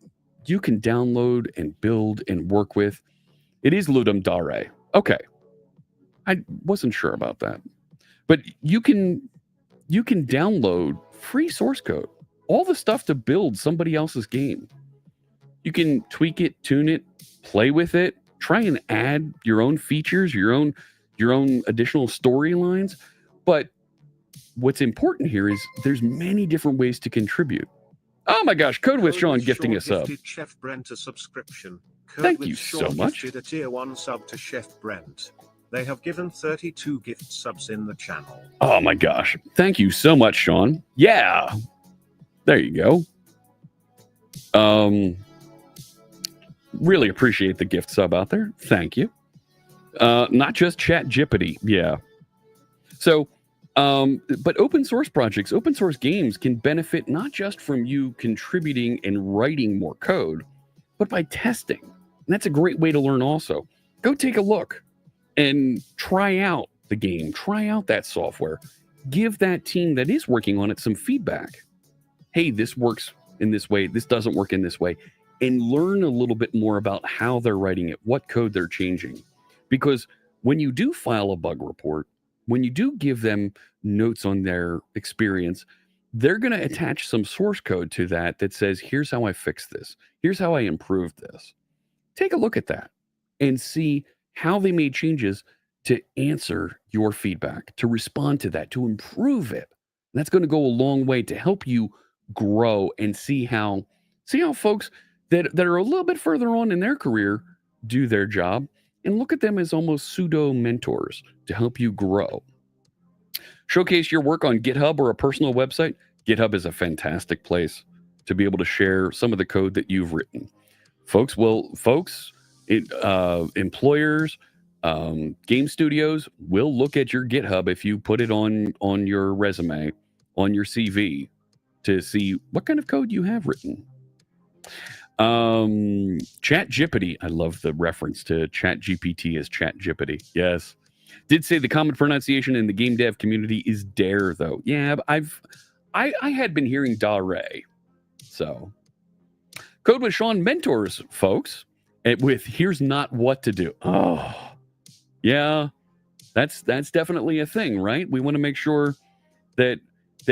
you can download and build and work with. It is ludum dare. Okay. I wasn't sure about that. But you can download free source code, all the stuff to build somebody else's game. You can tweak it, tune it, play with it, try and add your own features, your own additional storylines. But what's important here is there's many different ways to contribute. Oh my gosh, Code with Sean gifting a sub. Chef Brent a subscription. Thank you so much. Gifted a tier 1 sub to Chef Brent. They have given 32 gift subs in the channel. Oh my gosh. Thank you so much, Sean. Yeah. There you go. Really appreciate the gift sub out there. Thank you. Not just Chat Jippity. Yeah. So, but open source projects, open source games can benefit not just from you contributing and writing more code, but by testing. And that's a great way to learn also. Go take a look and try out the game, try out that software. Give that team that is working on it some feedback. Hey, this works in this way. This doesn't work in this way. And learn a little bit more about how they're writing it, what code they're changing. Because when you do file a bug report, when you do give them notes on their experience, they're going to attach some source code to that that says, here's how I fixed this. Here's how I improved this. Take a look at that and see how they made changes to answer your feedback, to respond to that, to improve it. And that's going to go a long way to help you grow and see how folks that are a little bit further on in their career do their job, and look at them as almost pseudo mentors to help you grow. Showcase your work on GitHub or a personal website. GitHub is a fantastic place to be able to share some of the code that you've written. Employers, game studios will look at your GitHub if you put it on your resume, on your CV, to see what kind of code you have written. Chat Jippity. I love the reference to Chat GPT as Chat Jippity. Yes. Did say the common pronunciation in the game dev community is dare, though. Yeah, I had been hearing dare. So, Code with Sean mentors folks with here's not what to do. Oh, yeah, that's definitely a thing, right? We want to make sure that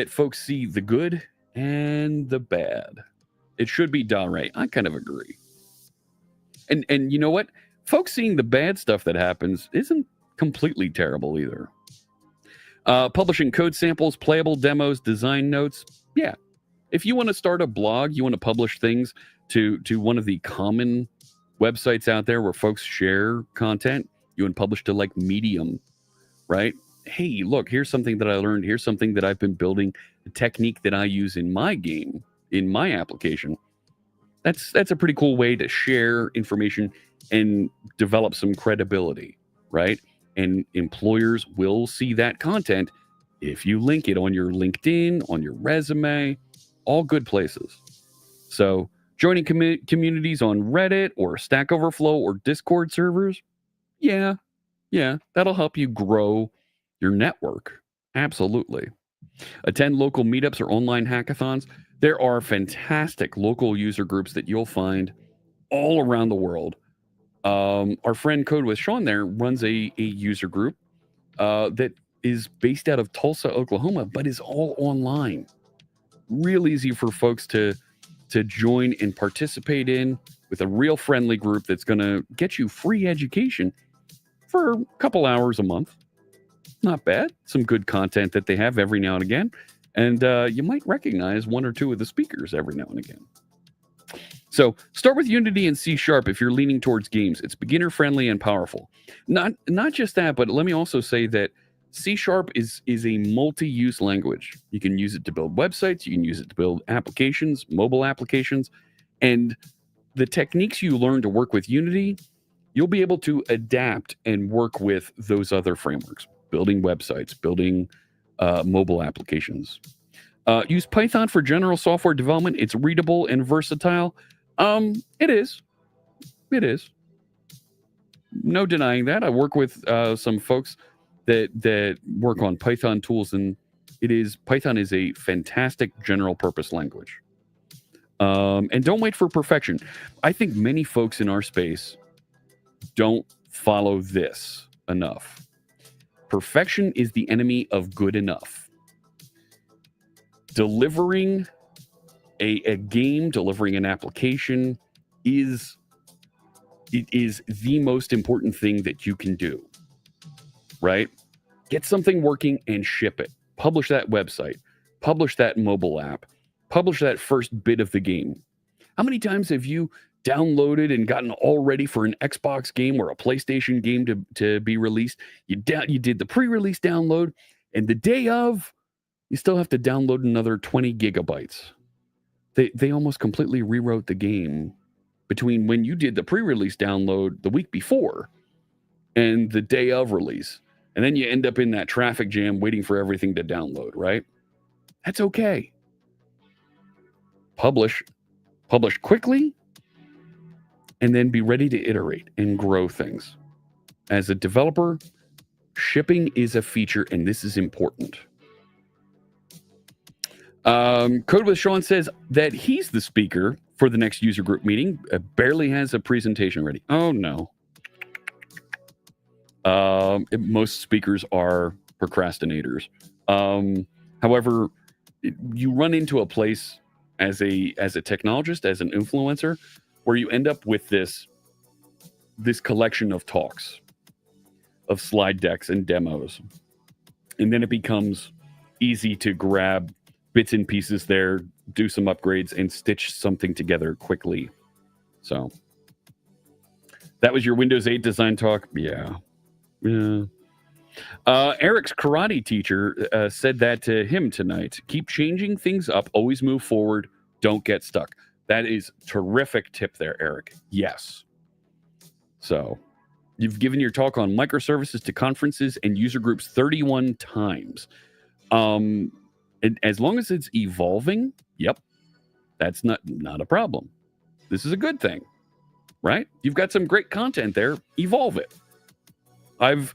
folks see the good and the bad. It should be dare. I kind of agree. And you know what? Folks seeing the bad stuff that happens isn't completely terrible either. Publishing code samples, playable demos, design notes. Yeah. If you want to start a blog, you want to publish things to one of the common websites out there where folks share content, you want to publish to like Medium, right? Hey, look, here's something that I learned. Here's something that I've been building, a technique that I use in my game, in my application. That's a pretty cool way to share information and develop some credibility, right? And employers will see that content if you link it on your LinkedIn, on your resume, all good places. So joining communities on Reddit or Stack Overflow or Discord servers, yeah, that'll help you grow your network. Absolutely. Attend local meetups or online hackathons. There are fantastic local user groups that you'll find all around the world. Our friend Code with Sean there runs a user group that is based out of Tulsa, Oklahoma, but is all online. Real easy for folks to join and participate in, with a real friendly group that's going to get you free education for a couple hours a month. Not bad. Some good content that they have every now and again. And you might recognize one or two of the speakers every now and again. So start with Unity and C# if you're leaning towards games. It's beginner friendly and powerful. Not just that, but let me also say that C# is a multi-use language. You can use it to build websites. You can use it to build applications, mobile applications. And the techniques you learn to work with Unity, you'll be able to adapt and work with those other frameworks, building websites, building mobile applications. Use Python for general software development. It's readable and versatile. It is. No denying that. I work with some folks that work on Python tools, and Python is a fantastic general purpose language. And don't wait for perfection. I think many folks in our space don't follow this enough. Perfection is the enemy of good enough. Delivering a game, delivering an application is the most important thing that you can do, right? Get something working and ship it. Publish that website. Publish that mobile app. Publish that first bit of the game. How many times have you downloaded and gotten all ready for an Xbox game or a PlayStation game to be released? You did the pre-release download, and the day of, you still have to download another 20 gigabytes. They almost completely rewrote the game between when you did the pre-release download the week before and the day of release. And then you end up in that traffic jam waiting for everything to download, right? That's okay. Publish quickly, and then be ready to iterate and grow things. As a developer, shipping is a feature, and this is important. Code with Sean says that he's the speaker for the next user group meeting. Barely has a presentation ready. Oh, no. Most speakers are procrastinators. However, you run into a place as a technologist, as an influencer, where you end up with this collection of talks, of slide decks and demos. And then it becomes easy to grab bits and pieces there, do some upgrades, and stitch something together quickly. So that was your Windows 8 design talk? Yeah. Eric's karate teacher said that to him tonight. Keep changing things up, always move forward, don't get stuck. That is terrific tip there, Eric. Yes. So you've given your talk on microservices to conferences and user groups 31 times. And as long as it's evolving, yep, that's not a problem. This is a good thing, right? You've got some great content there. Evolve it. I've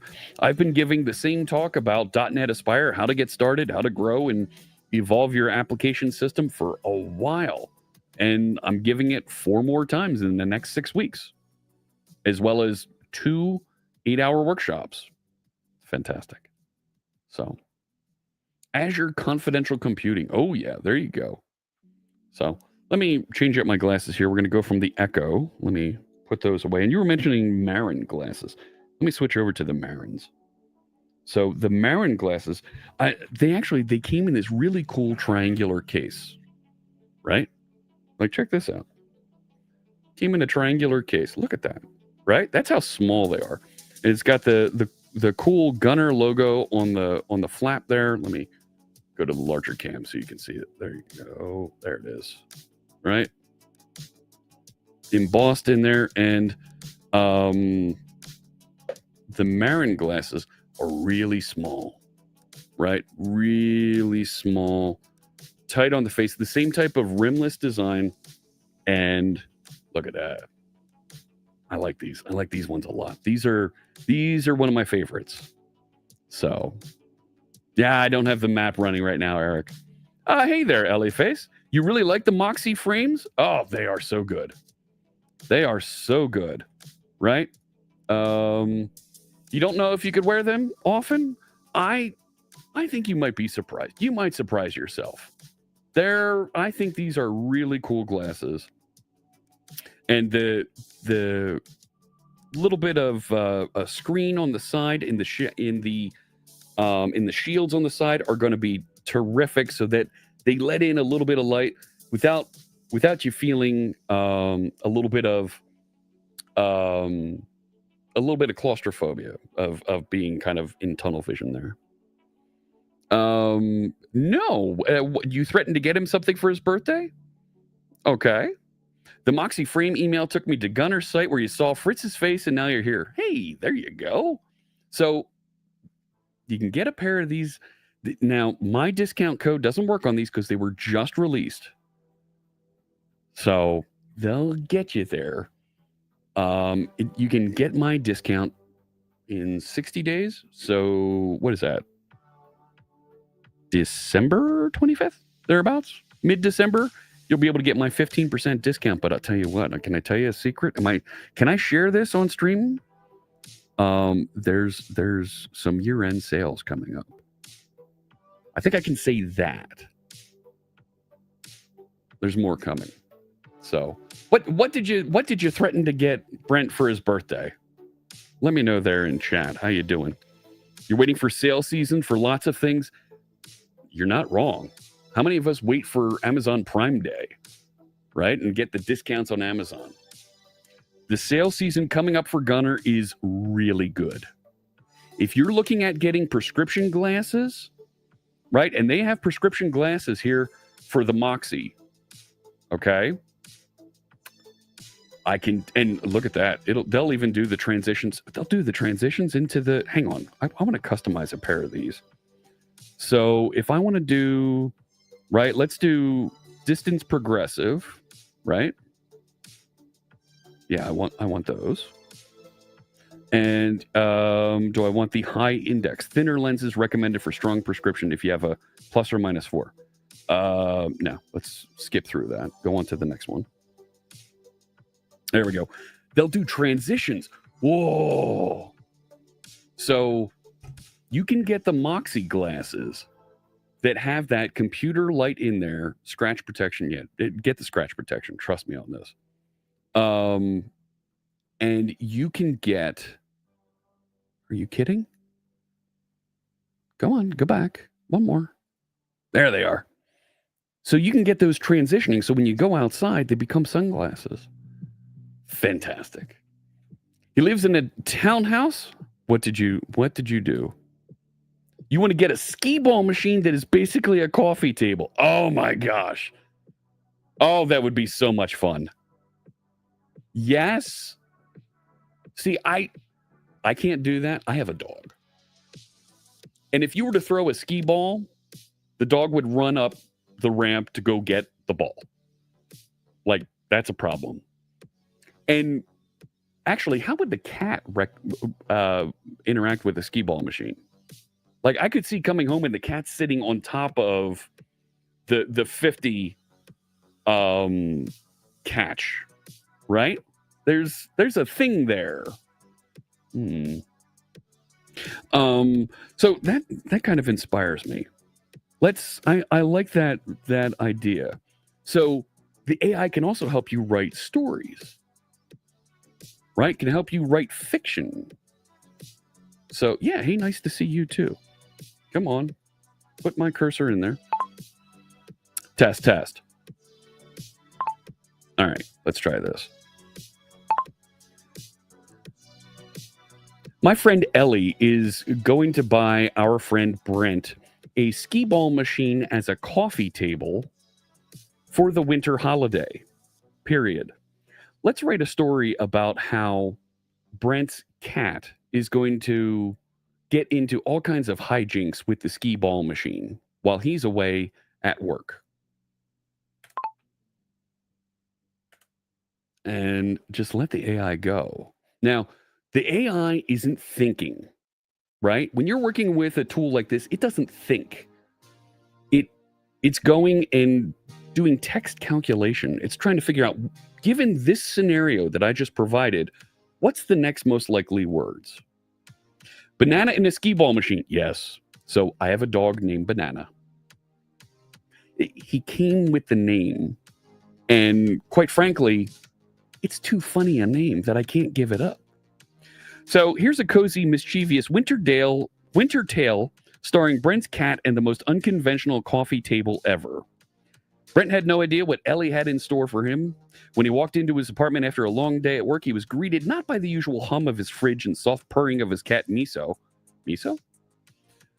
been giving the same talk about .NET Aspire, how to get started, how to grow and evolve your application system for a while. And I'm giving it 4 more times in the next 6 weeks, as well as 2 8-hour workshops. Fantastic. So Azure Confidential Computing. Oh, yeah, there you go. So let me change up my glasses here. We're going to go from the Echo. Let me put those away. And you were mentioning Marin glasses. Let me switch over to the Marins. So the Marin glasses, they came in this really cool triangular case, right? Like, check this out. Came in a triangular case. Look at that, right? That's how small they are. And it's got the cool Gunnar logo on the flap there. Let me go to the larger cam so you can see it. There you go. There it is. Right? Embossed in there. And the Marin glasses are really small. Right? Really small. Tight on the face. The same type of rimless design. And look at that. I like these. I like these ones a lot. These are one of my favorites. So, yeah, I don't have the map running right now, Eric. Hey there, LA Face. You really like the Moxie frames? Oh, they are so good. They are so good, right? You don't know if you could wear them often? I think you might be surprised. You might surprise yourself. I think these are really cool glasses. And the little bit of a screen on the side in the shields on the side are going to be terrific, so that they let in a little bit of light without you feeling a little bit of claustrophobia of being kind of in tunnel vision there. No, you threatened to get him something for his birthday? Okay. The Moxie frame email took me to Gunnar's site where you saw Fritz's face, and now you're here. Hey, there you go. So you can get a pair of these. Now, my discount code doesn't work on these because they were just released. So they'll get you there. You can get my discount in 60 days. So what is that? December 25th, thereabouts, mid-December, you'll be able to get my 15% discount. But I'll tell you what, can I tell you a secret? Can I share this on stream? There's some year-end sales coming up. I think I can say that. There's more coming. So, what did you threaten to get Brent for his birthday? Let me know there in chat. How you doing? You're waiting for sale season for lots of things. You're not wrong. How many of us wait for Amazon Prime Day, right? And get the discounts on Amazon. The sale season coming up for Gunnar is really good. If you're looking at getting prescription glasses, right? And they have prescription glasses here for the Moxie. Okay. And look at that. They'll even do the transitions. They'll do the transitions into the, hang on. I want to customize a pair of these. So if I want to do, right, let's do distance progressive, right? Yeah, I want those. And do I want the high index? Thinner lenses recommended for strong prescription if you have a plus or minus 4. No, let's skip through that. Go on to the next one. There we go. They'll do transitions. Whoa. So you can get the Moxie glasses that have that computer light in there, scratch protection. Get the scratch protection. Trust me on this. And you can get, are you kidding? Go on, go back. One more. There they are. So you can get those transitioning. So when you go outside, they become sunglasses. Fantastic. He lives in a townhouse. What did you do? You want to get a skee ball machine that is basically a coffee table. Oh my gosh. Oh, that would be so much fun. Yes. See, I can't do that. I have a dog. And if you were to throw a skee ball, the dog would run up the ramp to go get the ball. Like, that's a problem. And actually, how would the cat interact with a skee ball machine? Like, I could see coming home and the cat sitting on top of the 50 catch, right? There's a thing there. So that kind of inspires me. I like that idea. So the AI can also help you write stories, right? Can help you write fiction. So yeah, hey, nice to see you too. Come on, put my cursor in there. Test. All right, let's try this. My friend Ellie is going to buy our friend Brent a skee ball machine as a coffee table for the winter holiday, period. Let's write a story about how Brent's cat is going to get into all kinds of hijinks with the skee ball machine while he's away at work. And just let the AI go. Now, the AI isn't thinking, right? When you're working with a tool like this, it doesn't think. It's going and doing text calculation. It's trying to figure out, given this scenario that I just provided, what's the next most likely words? Banana in a skee ball machine. Yes. So I have a dog named Banana. He came with the name. And quite frankly, it's too funny a name that I can't give it up. So here's a cozy, mischievous winter tale starring Brent's cat and the most unconventional coffee table ever. Brent had no idea what Ellie had in store for him. When he walked into his apartment after a long day at work, he was greeted not by the usual hum of his fridge and soft purring of his cat Miso,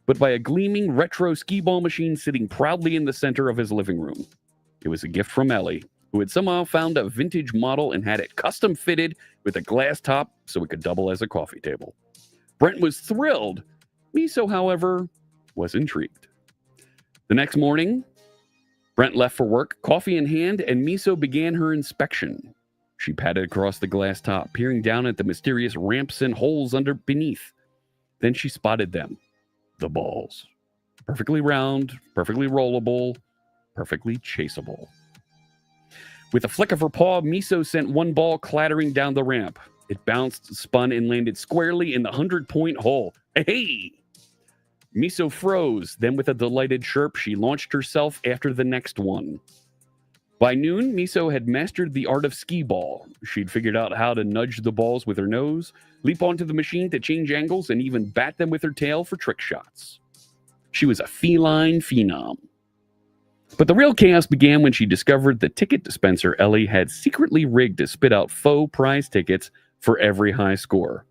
but by a gleaming retro skee ball machine sitting proudly in the center of his living room. It was a gift from Ellie, who had somehow found a vintage model and had it custom fitted with a glass top so it could double as a coffee table. Brent was thrilled. Miso, however, was intrigued. The next morning, Brent left for work, coffee in hand, and Miso began her inspection. She patted across the glass top, peering down at the mysterious ramps and holes beneath. Then she spotted them, the balls. Perfectly round, perfectly rollable, perfectly chaseable. With a flick of her paw, Miso sent one ball clattering down the ramp. It bounced, spun, and landed squarely in the 100-point hole. Hey! Miso froze. Then, with a delighted chirp, she launched herself after the next one. By noon, Miso had mastered the art of skee ball. She'd figured out how to nudge the balls with her nose, leap onto the machine to change angles, and even bat them with her tail for trick shots. She was a feline phenom. But the real chaos began when she discovered the ticket dispenser Ellie had secretly rigged to spit out faux prize tickets for every high score.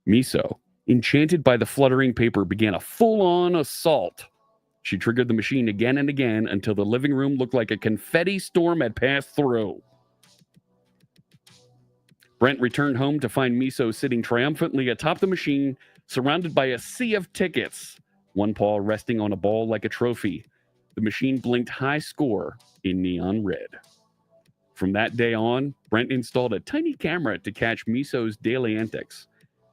Miso, enchanted by the fluttering paper, began a full-on assault. She triggered the machine again and again until the living room looked like a confetti storm had passed through. Brent returned home to find Miso sitting triumphantly atop the machine, surrounded by a sea of tickets, one paw resting on a ball like a trophy. The machine blinked high score in neon red. From that day on, Brent installed a tiny camera to catch Miso's daily antics.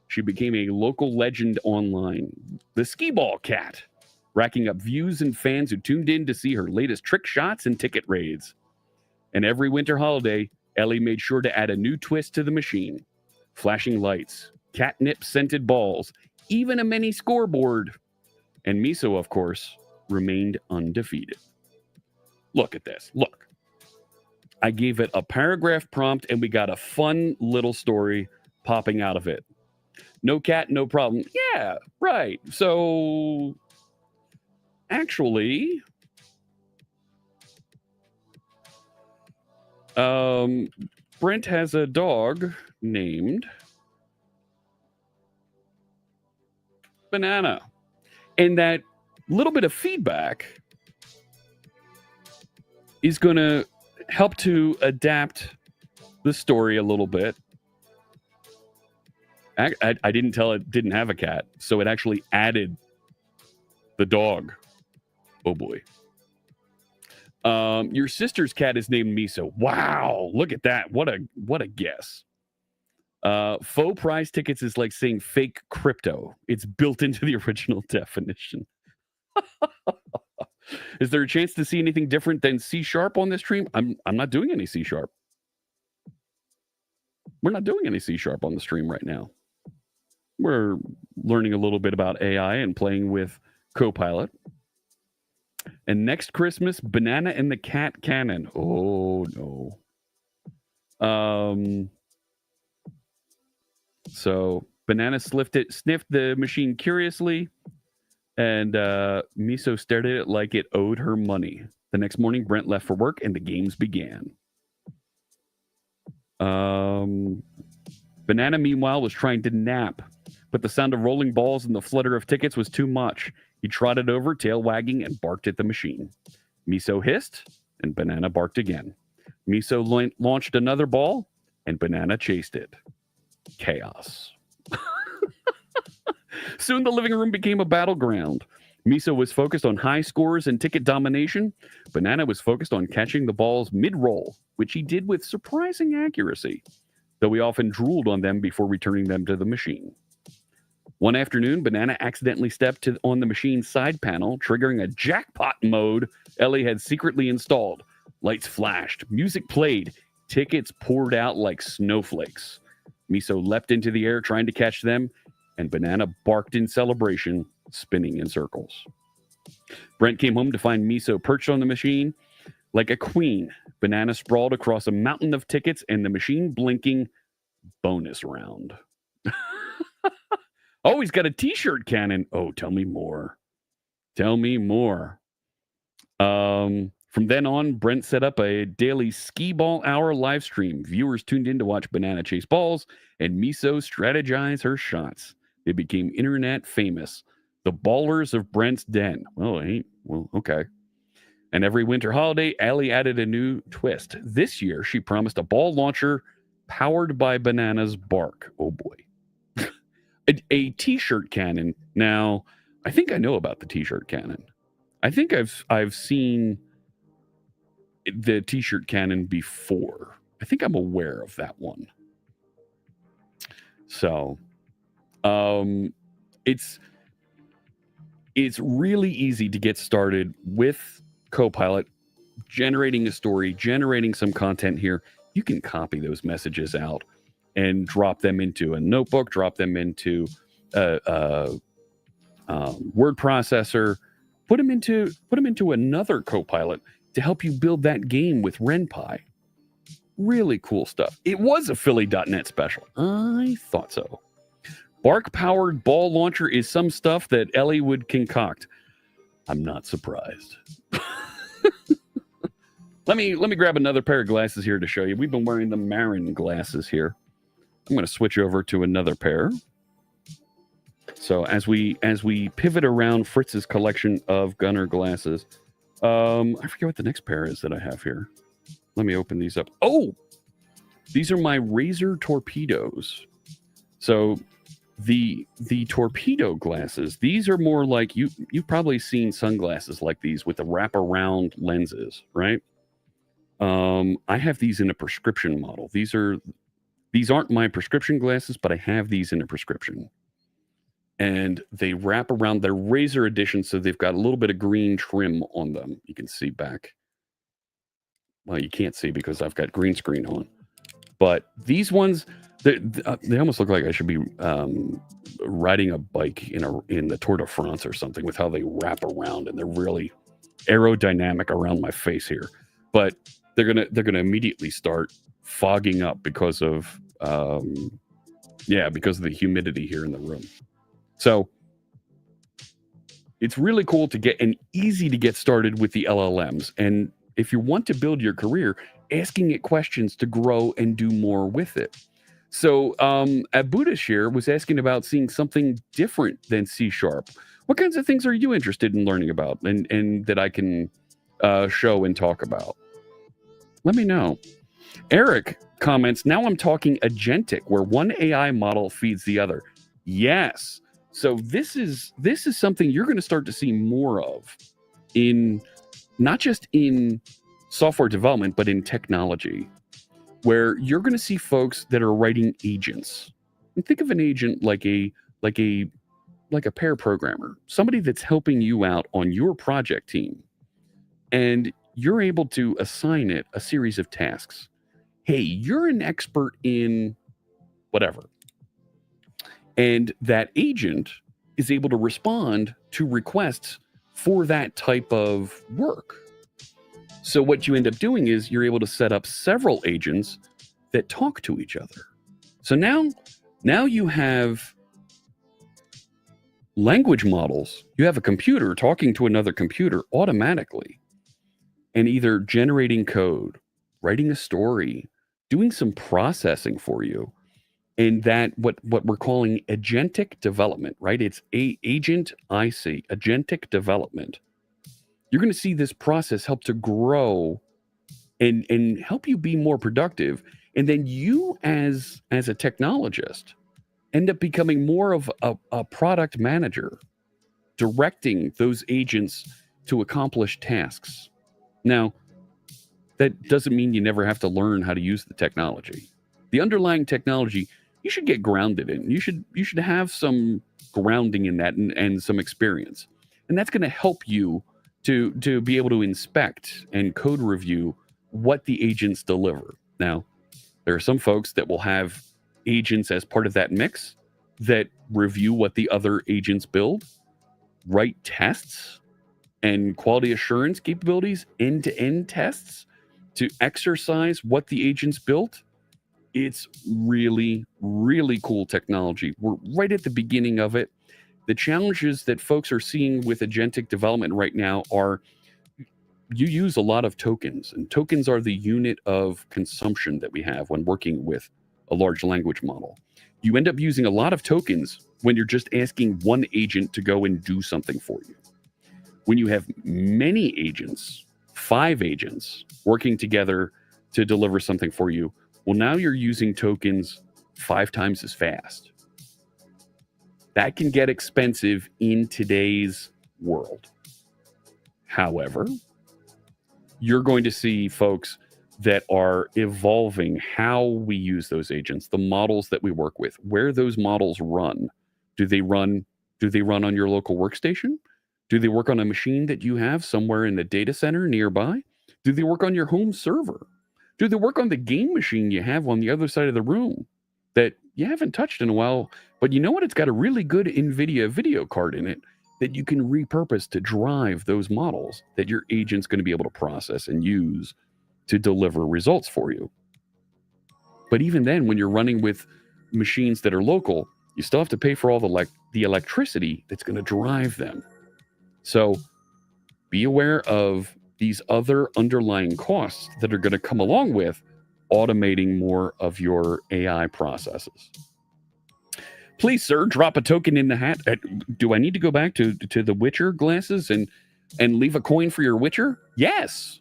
She became a local legend online, the Skee Ball Cat, racking up views and fans who tuned in to see her latest trick shots and ticket raids. And every winter holiday, Ellie made sure to add a new twist to the machine. Flashing lights, catnip-scented balls, even a mini scoreboard. And Miso, of course, remained undefeated. Look at this. Look. I gave it a paragraph prompt, and we got a fun little story popping out of it. No cat, no problem. Yeah, right. So, actually, Brent has a dog named Banana. And that little bit of feedback is going to help to adapt the story a little bit. I didn't tell it didn't have a cat, so it actually added the dog. Oh boy. Your sister's cat is named Miso. Wow, look at that. What a guess. Faux prize tickets is like saying fake crypto. It's built into the original definition. Is there a chance to see anything different than C# on this stream? I'm not doing any C#. We're not doing any C# on the stream right now. We're learning a little bit about AI and playing with Copilot. And next Christmas, Banana and the Cat Cannon. Oh no. So Banana sniffed the machine curiously, and Miso stared at it like it owed her money. The next morning, Brent left for work, and the games began. Banana, meanwhile, was trying to nap, but the sound of rolling balls and the flutter of tickets was too much. He trotted over, tail wagging, and barked at the machine. Miso hissed, and Banana barked again. Miso launched another ball, and Banana chased it. Chaos. Soon the living room became a battleground. Miso was focused on high scores and ticket domination. Banana was focused on catching the balls mid-roll, which he did with surprising accuracy, though he often drooled on them before returning them to the machine. One afternoon, Banana accidentally stepped on the machine's side panel, triggering a jackpot mode Ellie had secretly installed. Lights flashed, music played, tickets poured out like snowflakes. Miso leapt into the air trying to catch them, and Banana barked in celebration, spinning in circles. Brent came home to find Miso perched on the machine like a queen. Banana sprawled across a mountain of tickets, and the machine blinking. Bonus round. Oh, he's got a t-shirt cannon. Oh, tell me more. Tell me more. From then on, Brent set up a daily skee ball hour live stream. Viewers tuned in to watch Banana chase balls and Miso strategize her shots. They became internet famous. The Ballers of Brent's Den. Well, okay. And every winter holiday, Ellie added a new twist. This year, she promised a ball launcher powered by Banana's bark. Oh boy. A t-shirt cannon. Now, I think I know about the t-shirt cannon. I think I've seen the t-shirt cannon before. I think I'm aware of that one. So, it's It's really easy to get started with Copilot, generating a story, generating some content here. You can copy those messages out and drop them into a notebook, drop them into a word processor, put them into another Copilot to help you build that game with RenPy. Really cool stuff. It was a Philly.net special. I thought so. Bark-powered ball launcher is some stuff that Ellie would concoct. I'm not surprised. Let me grab another pair of glasses here to show you. We've been wearing the Marin glasses here. I'm going to switch over to another pair. So as we pivot around Fritz's collection of Gunnar glasses, I forget what the next pair is that I have here. Let me open these up. Oh, these are my Razor torpedoes. So the torpedo glasses, these are more like you've probably seen sunglasses like these with the wraparound lenses, right? I have these in a prescription model. These aren't my prescription glasses, but I have these in a prescription. And they wrap around their Razor edition, so they've got a little bit of green trim on them. You can see back. Well, you can't see because I've got green screen on. But these ones, they almost look like I should be riding a bike in the Tour de France or something with how they wrap around, and they're really aerodynamic around my face here. But they're gonna immediately start fogging up because of the humidity here in the room. So it's really cool to get and easy to get started with the LLMs. And if you want to build your career, asking it questions to grow and do more with it. So Abudashir was asking about seeing something different than C#. What kinds of things are you interested in learning about and that I can show and talk about? Let me know. Eric comments, now I'm talking agentic, where one AI model feeds the other. Yes. So this is something you're going to start to see more of in not just in software development, but in technology, where you're going to see folks that are writing agents. And think of an agent like a pair programmer, somebody that's helping you out on your project team. And you're able to assign it a series of tasks. Hey, you're an expert in whatever. And that agent is able to respond to requests for that type of work. So what you end up doing is you're able to set up several agents that talk to each other. So now you have language models. You have a computer talking to another computer automatically and either generating code, writing a story, doing some processing for you. And that what we're calling agentic development, right? It's agentic development. You're going to see this process help to grow and help you be more productive. And then you as a technologist end up becoming more of a product manager, directing those agents to accomplish tasks. Now, that doesn't mean you never have to learn how to use the technology. The underlying technology, you should get grounded in. You should have some grounding in that and some experience. And that's going to help you to be able to inspect and code review what the agents deliver. Now, there are some folks that will have agents as part of that mix that review what the other agents build, write tests and quality assurance capabilities, end-to-end tests to exercise what the agents built. It's really, really cool technology. We're right at the beginning of it. The challenges that folks are seeing with agentic development right now are you use a lot of tokens, and tokens are the unit of consumption that we have when working with a large language model. You end up using a lot of tokens when you're just asking one agent to go and do something for you. When you have many agents, 5 agents working together to deliver something for you, well, now you're using tokens 5 times as fast. That can get expensive in today's world. However, you're going to see folks that are evolving how we use those agents, the models that we work with, where those models run. Do they run on your local workstation? Do they work on a machine that you have somewhere in the data center nearby? Do they work on your home server? Do they work on the game machine you have on the other side of the room that you haven't touched in a while? But you know what? It's got a really good NVIDIA video card in it that you can repurpose to drive those models that your agent's going to be able to process and use to deliver results for you. But even then, when you're running with machines that are local, you still have to pay for all the electricity that's going to drive them. So be aware of these other underlying costs that are going to come along with automating more of your AI processes. Please, sir, drop a token in the hat. Do I need to go back to the Witcher glasses and leave a coin for your Witcher? Yes.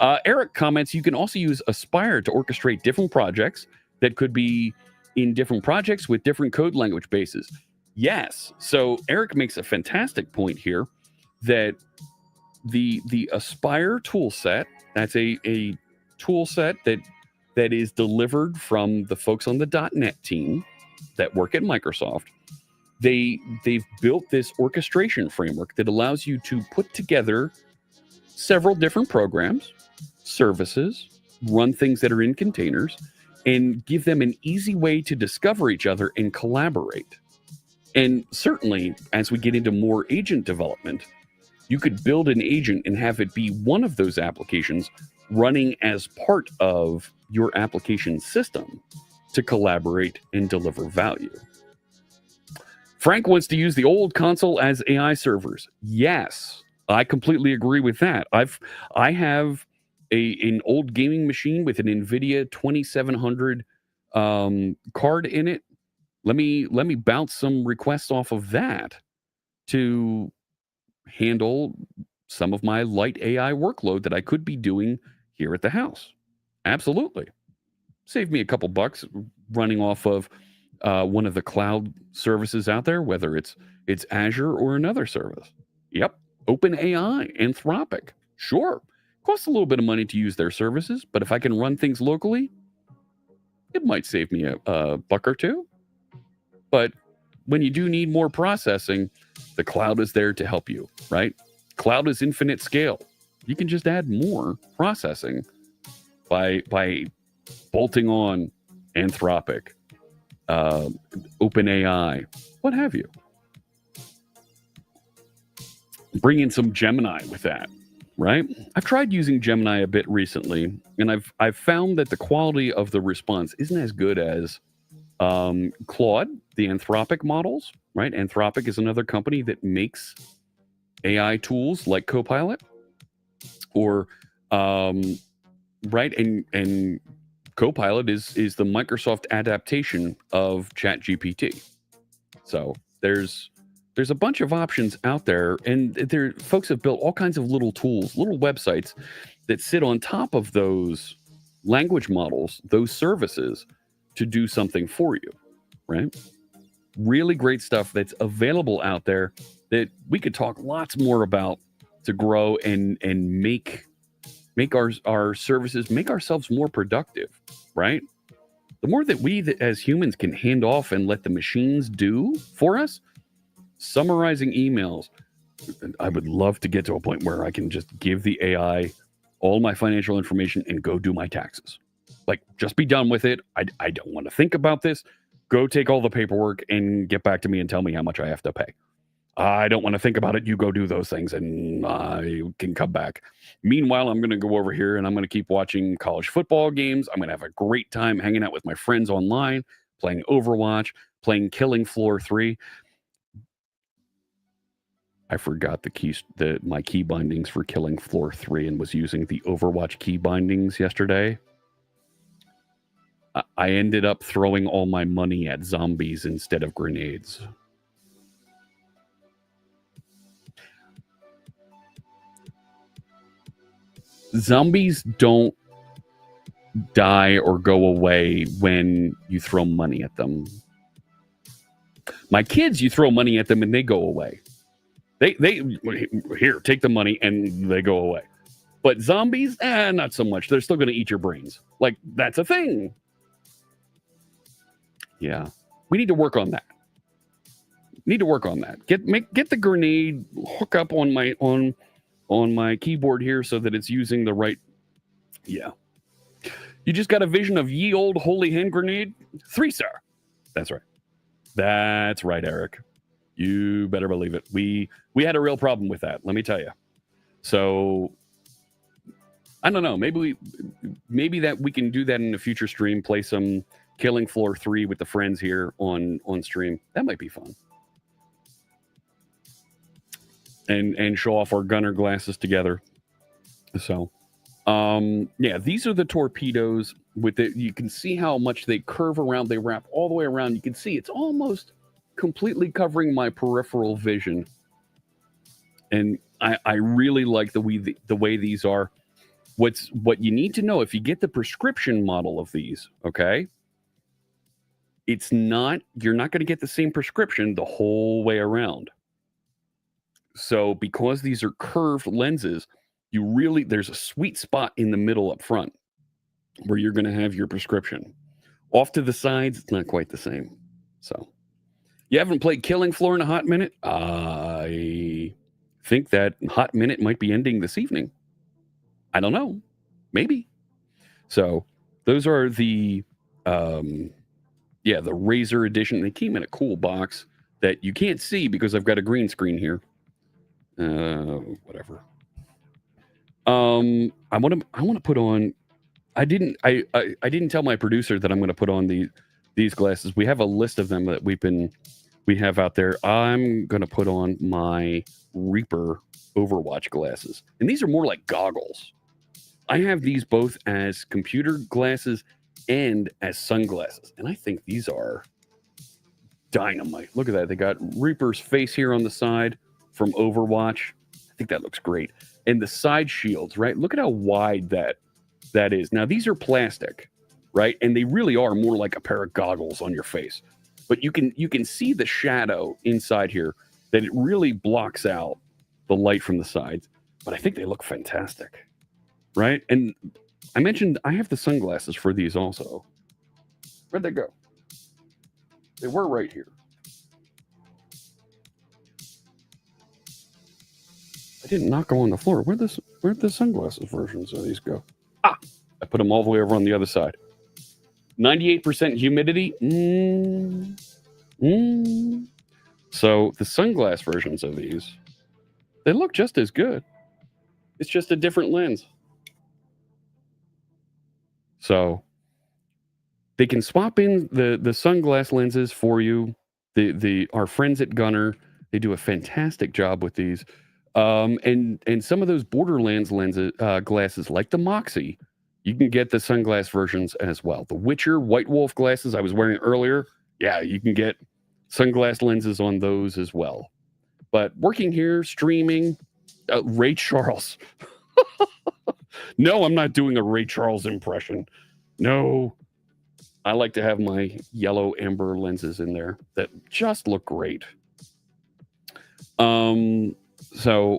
Eric comments, you can also use Aspire to orchestrate different projects that could be in different projects with different code language bases. Yes. So Eric makes a fantastic point here that the Aspire tool set, that's a tool set that is delivered from the folks on the .NET team that work at Microsoft. They've built this orchestration framework that allows you to put together several different programs, services, run things that are in containers, and give them an easy way to discover each other and collaborate. And certainly, as we get into more agent development, you could build an agent and have it be one of those applications running as part of your application system to collaborate and deliver value. Frank wants to use the old console as AI servers. Yes, I completely agree with that. I have an old gaming machine with an NVIDIA 2700 card in it. Let me bounce some requests off of that to handle some of my light AI workload that I could be doing here at the house. Absolutely. Save me a couple bucks running off of one of the cloud services out there, whether it's Azure or another service. Yep. OpenAI, Anthropic. Sure. Costs a little bit of money to use their services, but if I can run things locally, it might save me a buck or two. But when you do need more processing, the cloud is there to help you, right? Cloud is infinite scale. You can just add more processing by bolting on Anthropic, OpenAI, what have you. Bring in some Gemini with that, right? I've tried using Gemini a bit recently, and I've found that the quality of the response isn't as good as Claude, the Anthropic models, right? Anthropic is another company that makes AI tools like Copilot, or right, and Copilot is the Microsoft adaptation of ChatGPT. So there's a bunch of options out there, and folks have built all kinds of little tools, little websites that sit on top of those language models, those services, to do something for you, right? Really great stuff that's available out there that we could talk lots more about to grow and make our services, make ourselves more productive, right? The more that we as humans can hand off and let the machines do for us, summarizing emails. I would love to get to a point where I can just give the AI all my financial information and go do my taxes. Like, just be done with it. I don't want to think about this. Go take all the paperwork and get back to me and tell me how much I have to pay. I don't want to think about it. You go do those things and I can come back. Meanwhile, I'm going to go over here and I'm going to keep watching college football games. I'm going to have a great time hanging out with my friends online, playing Overwatch, playing Killing Floor 3. I forgot my key bindings for Killing Floor 3 and was using the Overwatch key bindings yesterday. I ended up throwing all my money at zombies instead of grenades. Zombies don't die or go away when you throw money at them. My kids, you throw money at them and they go away. They here, take the money and they go away. But zombies, not so much. They're still going to eat your brains. Like, that's a thing. Yeah. We need to work on that. Need to work on that. Get the grenade hook up on my keyboard here so that it's using the right. Yeah. You just got a vision of ye old holy hand grenade? 3-star. That's right. That's right, Eric. You better believe it. We had a real problem with that, let me tell you. So I don't know. Maybe that we can do that in a future stream. Play some Killing Floor 3 with the friends here on stream. That might be fun. And show off our Gunnar glasses together. So, yeah, these are the torpedoes with it. You can see how much they curve around. They wrap all the way around. You can see it's almost completely covering my peripheral vision. And I really like the way these are. What you need to know, if you get the prescription model of these, okay, you're not going to get the same prescription the whole way around. So because these are curved lenses, there's a sweet spot in the middle up front where you're going to have your prescription. Off to the sides, it's not quite the same. So you haven't played Killing Floor in a hot minute? I think that hot minute might be ending this evening. I don't know. Maybe. So those are the Razer edition. They came in a cool box that you can't see because I've got a green screen here. Whatever. I want to put on. I didn't tell my producer that I'm going to put on these glasses. We have a list of them that we have out there. I'm going to put on my Reaper Overwatch glasses, and these are more like goggles. I have these both as computer glasses and as sunglasses, and I think these are dynamite. Look at that. They got Reaper's face here on the side from Overwatch. I think that looks great. And the side shields, right? Look at how wide that is. Now, these are plastic, right? And they really are more like a pair of goggles on your face. But you can see the shadow inside here, that it really blocks out the light from the sides. But I think they look fantastic, right? And I mentioned I have the sunglasses for these also. Where'd they go? They were right here. I didn't knock them on the floor. Where'd the sunglasses versions of these go? I put them all the way over on the other side. 98% humidity. So the sunglass versions of these, they look just as good. It's just a different lens. So they can swap in the sunglass lenses for you. Our friends at Gunnar, they do a fantastic job with these. And some of those Borderlands lenses, glasses like the Moxie, you can get the sunglass versions as well. The Witcher White Wolf glasses I was wearing earlier, yeah, you can get sunglass lenses on those as well. But working here, streaming, Ray Charles. No, I'm not doing a Ray Charles impression. No, I like to have my yellow amber lenses in there that just look great. So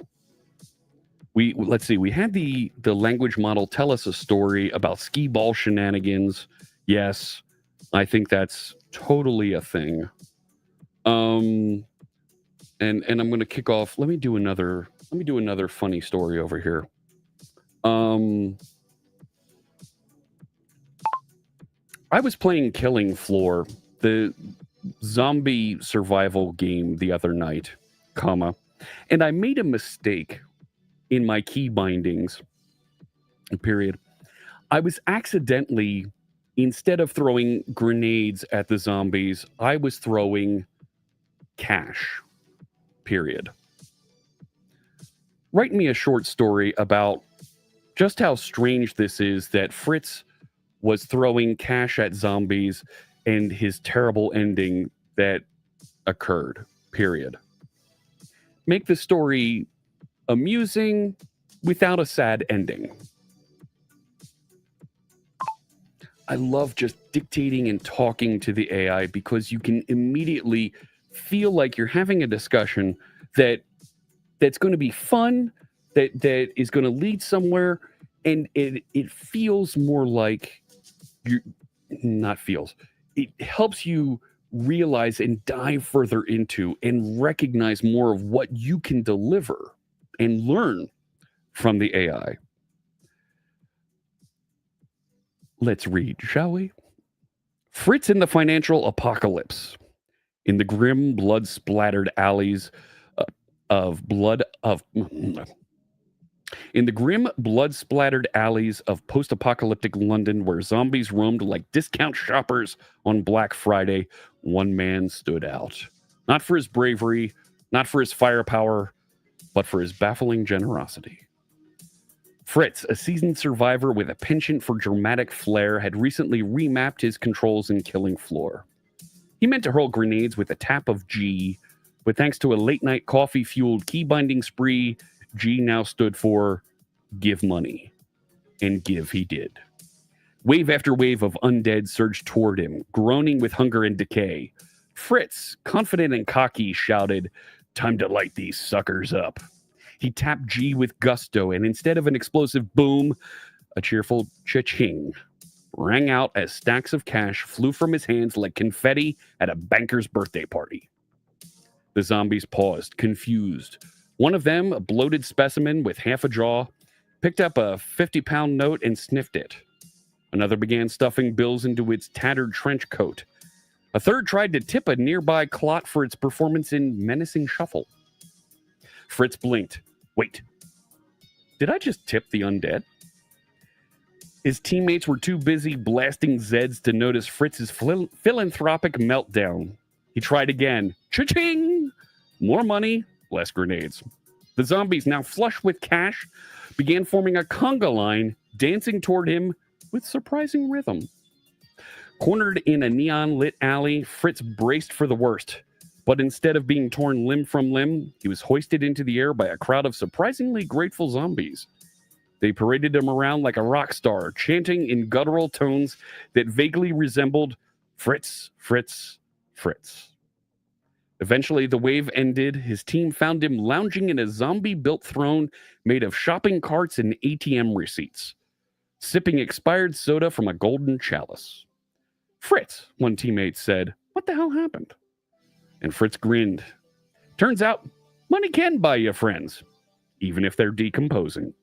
let's see. We had the language model tell us a story about skee ball shenanigans. Yes, I think that's totally a thing. And I'm going to kick off. Let me do another funny story over here. I was playing Killing Floor, the zombie survival game, the other night, and I made a mistake in my key bindings, period. I was accidentally, instead of throwing grenades at the zombies, I was throwing cash, period. Write me a short story about just how strange this is that Fritz was throwing cash at zombies and his terrible ending that occurred, period. Make the story amusing without a sad ending. I love just dictating and talking to the AI because you can immediately feel like you're having a discussion that's going to be fun, that is going to lead somewhere, and it feels more like it helps you realize and dive further into and recognize more of what you can deliver and learn from the AI. Let's read, shall we? Fritz in the financial apocalypse. In the grim, blood-splattered alleys of blood of in the grim, blood-splattered alleys of post-apocalyptic London, where zombies roamed like discount shoppers on Black Friday, one man stood out. Not for his bravery, not for his firepower, but for his baffling generosity. Fritz, a seasoned survivor with a penchant for dramatic flair, had recently remapped his controls in Killing Floor. He meant to hurl grenades with a tap of G, but thanks to a late-night coffee-fueled key-binding spree, G now stood for give money. And give he did. Wave after wave of undead surged toward him, groaning with hunger and decay. Fritz, confident and cocky, shouted, "Time to light these suckers up." He tapped G with gusto, and instead of an explosive boom, a cheerful cha-ching rang out as stacks of cash flew from his hands like confetti at a banker's birthday party. The zombies paused, confused. One of them, a bloated specimen with half a jaw, picked up a 50-pound note and sniffed it. Another began stuffing bills into its tattered trench coat. A third tried to tip a nearby clot for its performance in Menacing Shuffle. Fritz blinked. Wait, did I just tip the undead? His teammates were too busy blasting Zeds to notice Fritz's philanthropic meltdown. He tried again. Cha-ching! More money, less grenades. The zombies, now flush with cash, began forming a conga line, dancing toward him with surprising rhythm. Cornered in a neon-lit alley, Fritz braced for the worst. But instead of being torn limb from limb, he was hoisted into the air by a crowd of surprisingly grateful zombies. They paraded him around like a rock star, chanting in guttural tones that vaguely resembled Fritz, Fritz, Fritz. Eventually, the wave ended. His team found him lounging in a zombie-built throne made of shopping carts and ATM receipts, sipping expired soda from a golden chalice. "Fritz," one teammate said, "what the hell happened?" And Fritz grinned. Turns out, money can buy you friends, even if they're decomposing.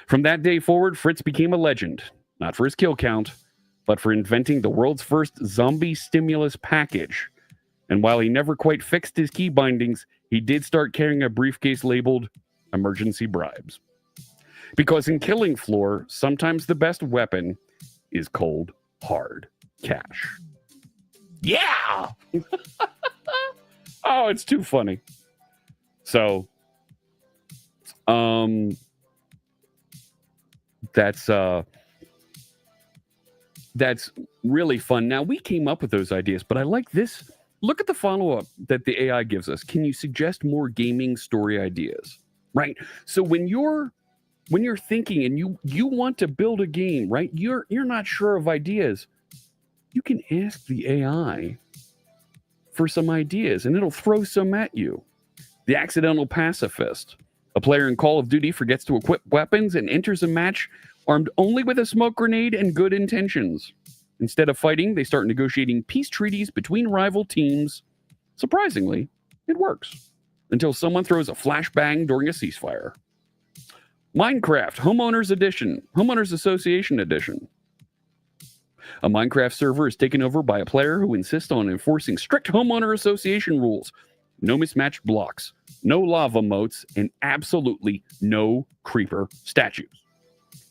From that day forward, Fritz became a legend, not for his kill count, but for inventing the world's first zombie stimulus package. And while he never quite fixed his key bindings, he did start carrying a briefcase labeled emergency bribes. Because in Killing Floor, sometimes the best weapon is cold, hard cash. Yeah! Oh, it's too funny. So, that's really fun. Now, we came up with those ideas, but I like this. Look at the follow-up that the AI gives us. Can you suggest more gaming story ideas? Right? So when you're thinking and you want to build a game, right? You're not sure of ideas. You can ask the AI for some ideas, and it'll throw some at you. The accidental pacifist. A player in Call of Duty forgets to equip weapons and enters a match armed only with a smoke grenade and good intentions. Instead of fighting, they start negotiating peace treaties between rival teams. Surprisingly, it works. Until someone throws a flashbang during a ceasefire. Minecraft Homeowners Association Edition. A Minecraft server is taken over by a player who insists on enforcing strict homeowner association rules. No mismatched blocks, no lava moats, and absolutely no creeper statues.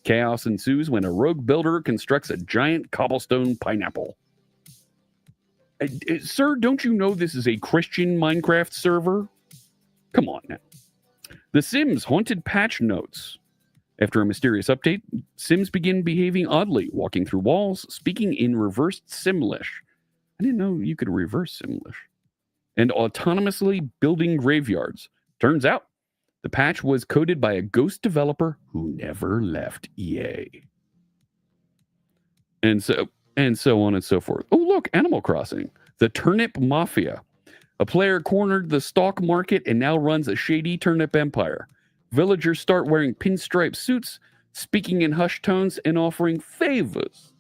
Chaos ensues when a rogue builder constructs a giant cobblestone pineapple. Sir, don't you know this is a Christian Minecraft server? Come on now. The Sims Haunted Patch Notes. After a mysterious update, Sims begin behaving oddly, walking through walls, speaking in reversed Simlish. I didn't know you could reverse Simlish. And autonomously building graveyards. Turns out, the patch was coded by a ghost developer who never left EA. And so on and so forth. Oh, look, Animal Crossing. The Turnip Mafia. A player cornered the stock market and now runs a shady turnip empire. Villagers start wearing pinstripe suits, speaking in hushed tones, and offering favors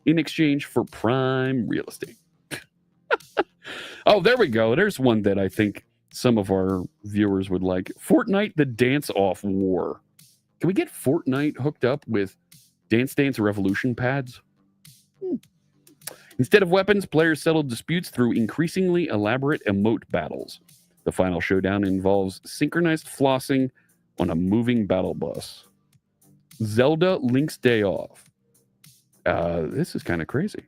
in exchange for prime real estate. Oh, there we go. There's one that I think some of our viewers would like. Fortnite, the dance-off war. Can we get Fortnite hooked up with Dance Dance Revolution pads? Instead of weapons, players settle disputes through increasingly elaborate emote battles. The final showdown involves synchronized flossing on a moving battle bus. Zelda Link's Day Off. This is kind of crazy.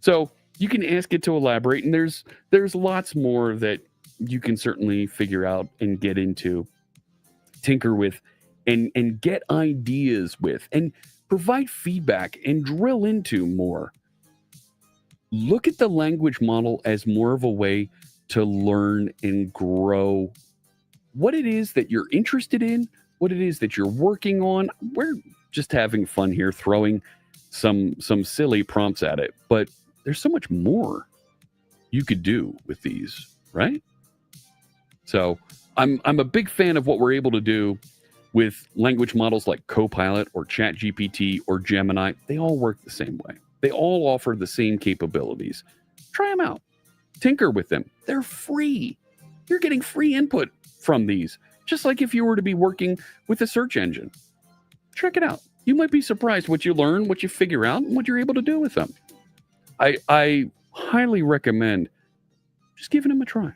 So you can ask it to elaborate, and there's lots more that you can certainly figure out and get into, tinker with, and get ideas with, and provide feedback and drill into more. Look at the language model as more of a way to learn and grow what it is that you're interested in, what it is that you're working on. We're just having fun here, throwing some silly prompts at it, but there's so much more you could do with these, right? So I'm a big fan of what we're able to do with language models like Copilot or ChatGPT or Gemini. They all work the same way. They all offer the same capabilities. Try them out. Tinker with them. They're free. You're getting free input from these, just like if you were to be working with a search engine. Check it out. You might be surprised what you learn, what you figure out, and what you're able to do with them. I highly recommend just giving them a try.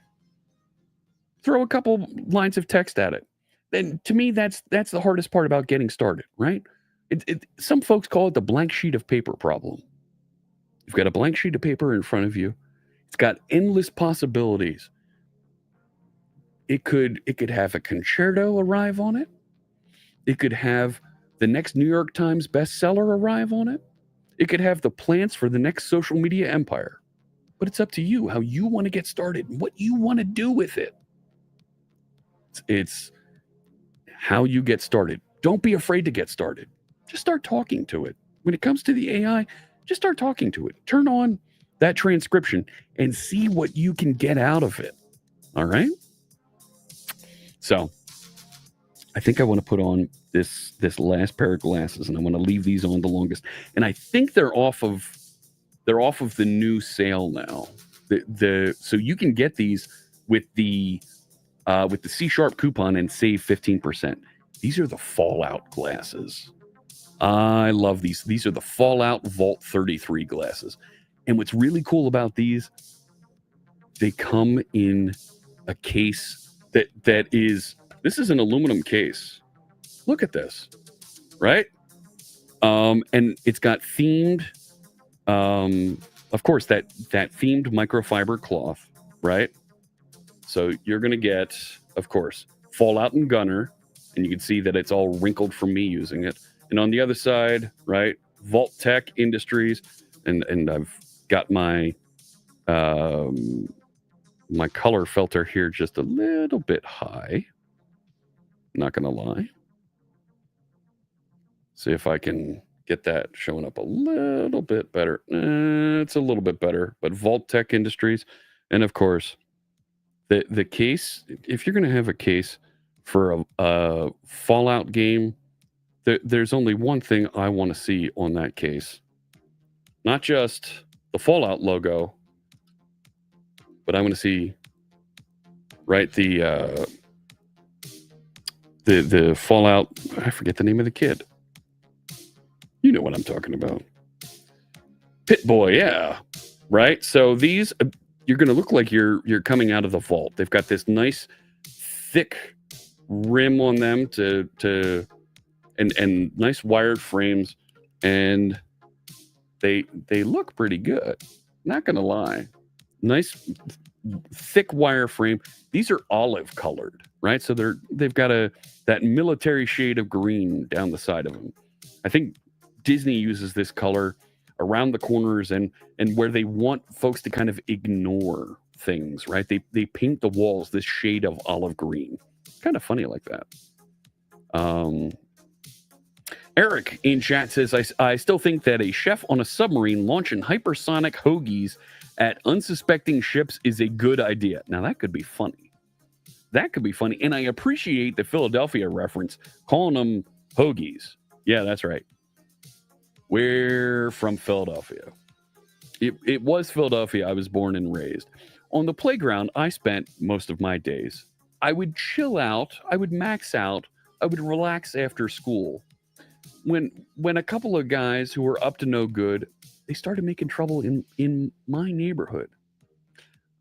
Throw a couple lines of text at it. And to me, that's the hardest part about getting started, right? Some folks call it the blank sheet of paper problem. You've got a blank sheet of paper in front of you. It's got endless possibilities. It could have a concerto arrive on it. It could have the next New York Times bestseller arrive on it. It could have the plans for the next social media empire. But it's up to you how you want to get started and what you want to do with it. It's how you get started. Don't be afraid to get started. Just start talking to it. When it comes to the AI, just start talking to it. Turn on that transcription and see what you can get out of it. All right? So I think I want to put on this last pair of glasses, and I want to leave these on the longest. And I think they're off of the new sale now. So you can get these with the C# coupon and save 15%. These are the Fallout glasses. I love these. These are the Fallout Vault 33 glasses. And what's really cool about these, they come in a case that is, this is an aluminum case. Look at this, right? And it's got themed, of course, that themed microfiber cloth, right? So you're going to get, of course, Fallout and Gunnar, and you can see that it's all wrinkled from me using it. And on the other side, right, Vault Tech Industries, and I've got my my color filter here just a little bit high. Not gonna lie. See if I can get that showing up a little bit better. It's a little bit better, but Vault Tech Industries, and of course, the case. If you're gonna have a case for a Fallout game, there's only one thing I want to see on that case. Not just the Fallout logo, but I want to see, right, the Fallout, I forget the name of the kid. You know what I'm talking about. Pit Boy, yeah. Right? So these, you're going to look like you're coming out of the vault. They've got this nice thick rim on them and nice wired frames, and they look pretty good. Not going to lie. Nice thick wire frame. These are olive colored, right? So they've got that military shade of green down the side of them. I think Disney uses this color around the corners and where they want folks to kind of ignore things, right? They paint the walls this shade of olive green. Kind of funny like that. Eric in chat says, I still think that a chef on a submarine launching hypersonic hoagies at unsuspecting ships is a good idea. Now, that could be funny. That could be funny. And I appreciate the Philadelphia reference, calling them hoagies. Yeah, that's right. We're from Philadelphia. It was Philadelphia. I was born and raised. On the playground, I spent most of my days. I would chill out. I would max out. I would relax after school. When a couple of guys who were up to no good, they started making trouble in my neighborhood.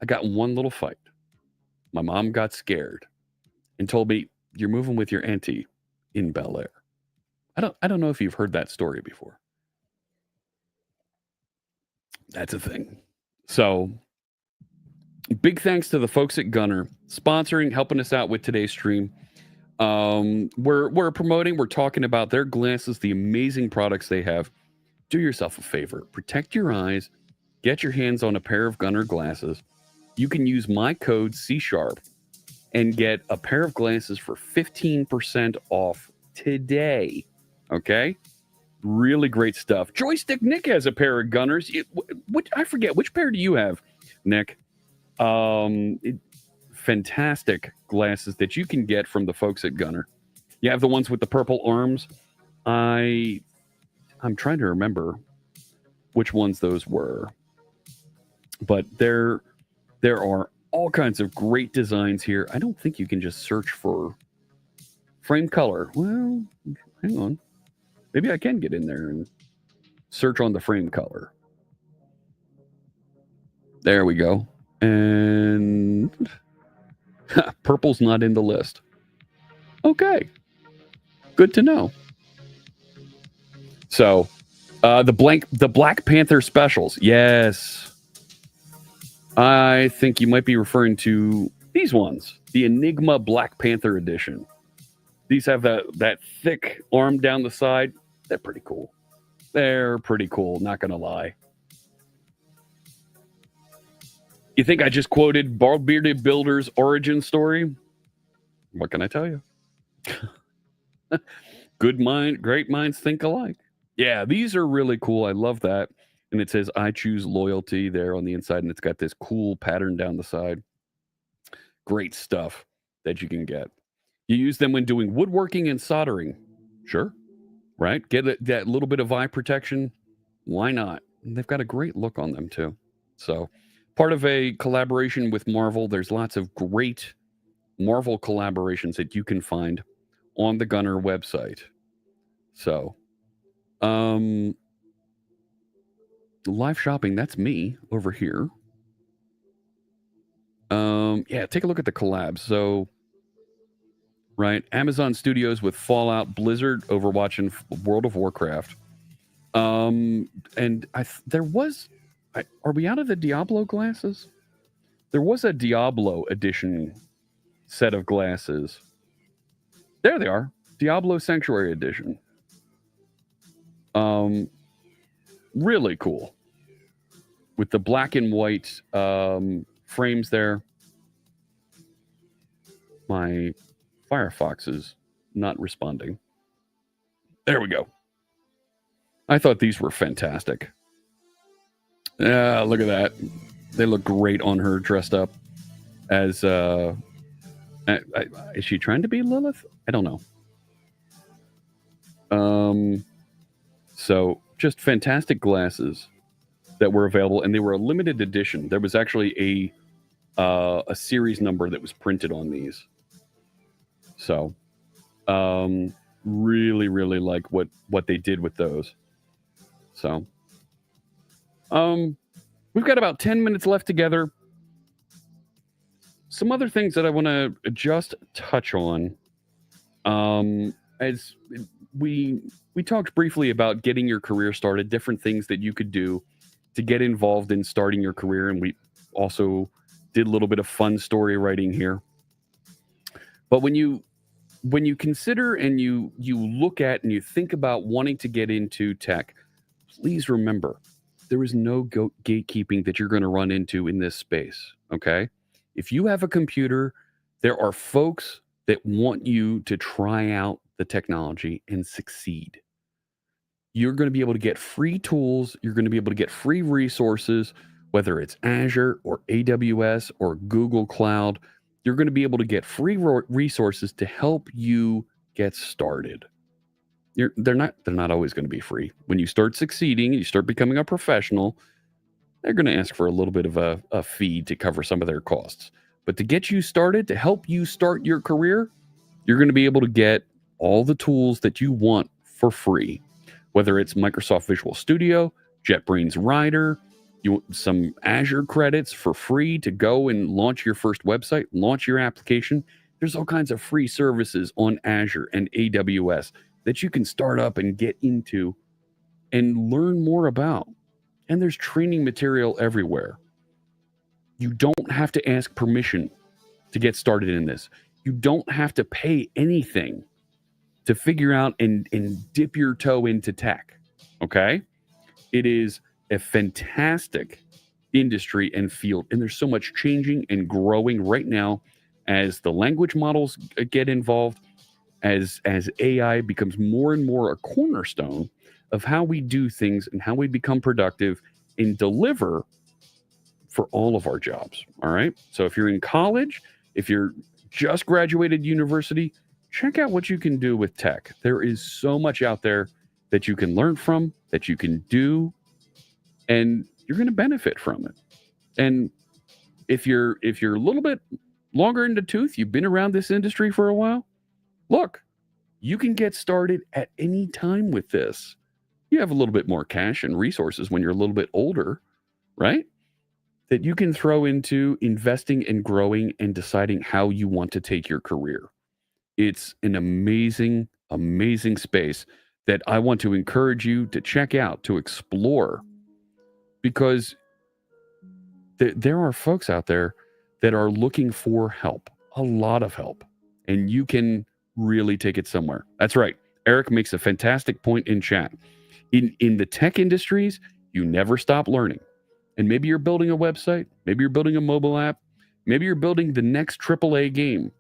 I got in one little fight. My mom got scared and told me, "You're moving with your auntie in Bel Air." I don't know if you've heard that story before. That's a thing. So, big thanks to the folks at Gunnar sponsoring, helping us out with today's stream. We're promoting, we're talking about their glasses, the amazing products they have. Do yourself a favor, protect your eyes, get your hands on a pair of Gunnar glasses. You can use my code C# and get a pair of glasses for 15% off today. Okay? Really great stuff. Joystick Nick has a pair of Gunners. I forget, which pair do you have, Nick? Fantastic glasses that you can get from the folks at Gunnar. You have the ones with the purple arms. I'm trying to remember which ones those were. But there are all kinds of great designs here. I don't think you can just search for frame color. Well, hang on. Maybe I can get in there and search on the frame color. There we go. And purple's not in the list. Okay. Good to know. So, the Black Panther specials. Yes. I think you might be referring to these ones. The Enigma Black Panther edition. These have that thick arm down the side. They're pretty cool. They're pretty cool, not going to lie. You think I just quoted Bald Bearded Builder's origin story? What can I tell you? Great minds think alike. Yeah, these are really cool. I love that. And it says, "I choose loyalty" there on the inside, and it's got this cool pattern down the side. Great stuff that you can get. You use them when doing woodworking and soldering. Sure. Right? Get that little bit of eye protection. Why not? And they've got a great look on them, too. So, part of a collaboration with Marvel. There's lots of great Marvel collaborations that you can find on the Gunnar website. So, live shopping, that's me over here. Yeah, take a look at the collabs. So, right, Amazon Studios with Fallout, Blizzard, Overwatch, and World of Warcraft. And are we out of the Diablo glasses? There was a Diablo edition set of glasses. There they are. Diablo Sanctuary Edition. Really cool. With the black and white frames there. My Firefox is not responding. There we go. I thought these were fantastic. Yeah, look at that. They look great on her dressed up as is she trying to be Lilith? I don't know. So just fantastic glasses that were available, and they were a limited edition. There was actually a series number that was printed on these. So really, really like what they did with those. So we've got about 10 minutes left together. Some other things that I want to just touch on. As we talked briefly about getting your career started, different things that you could do to get involved in starting your career, and we also did a little bit of fun story writing here. But when you consider and you look at and you think about wanting to get into tech, please remember there is no gatekeeping that you're going to run into in this space. Okay, if you have a computer, there are folks that want you to try out the technology and succeed. You're going to be able to get free tools. You're going to be able to get free resources, whether it's Azure or AWS or Google Cloud. You're going to be able to get free resources to help you get started. They're not always going to be free. When you start succeeding, you start becoming a professional, they're going to ask for a little bit of a fee to cover some of their costs. But to get you started, to help you start your career, you're going to be able to get all the tools that you want for free, whether it's Microsoft Visual Studio, JetBrains Rider, some Azure credits for free to go and launch your first website, launch your application. There's all kinds of free services on Azure and AWS that you can start up and get into and learn more about. And there's training material everywhere. You don't have to ask permission to get started in this. You don't have to pay anything to figure out and dip your toe into tech. Okay? It is a fantastic industry and field. And there's so much changing and growing right now as the language models get involved, as AI becomes more and more a cornerstone of how we do things and how we become productive and deliver for all of our jobs. All right. So if you're in college, if you're just graduated university, check out what you can do with tech. There is so much out there that you can learn from, that you can do, and you're going to benefit from it. And if you're a little bit longer in the tooth, you've been around this industry for a while, look, you can get started at any time with this. You have a little bit more cash and resources when you're a little bit older, right? That you can throw into investing and growing and deciding how you want to take your career. It's an amazing, amazing space that I want to encourage you to check out, to explore, because there are folks out there that are looking for help, a lot of help, and you can really take it somewhere. That's right. Eric makes a fantastic point in chat. In the tech industries, you never stop learning. And maybe you're building a website, maybe you're building a mobile app, maybe you're building the next AAA game.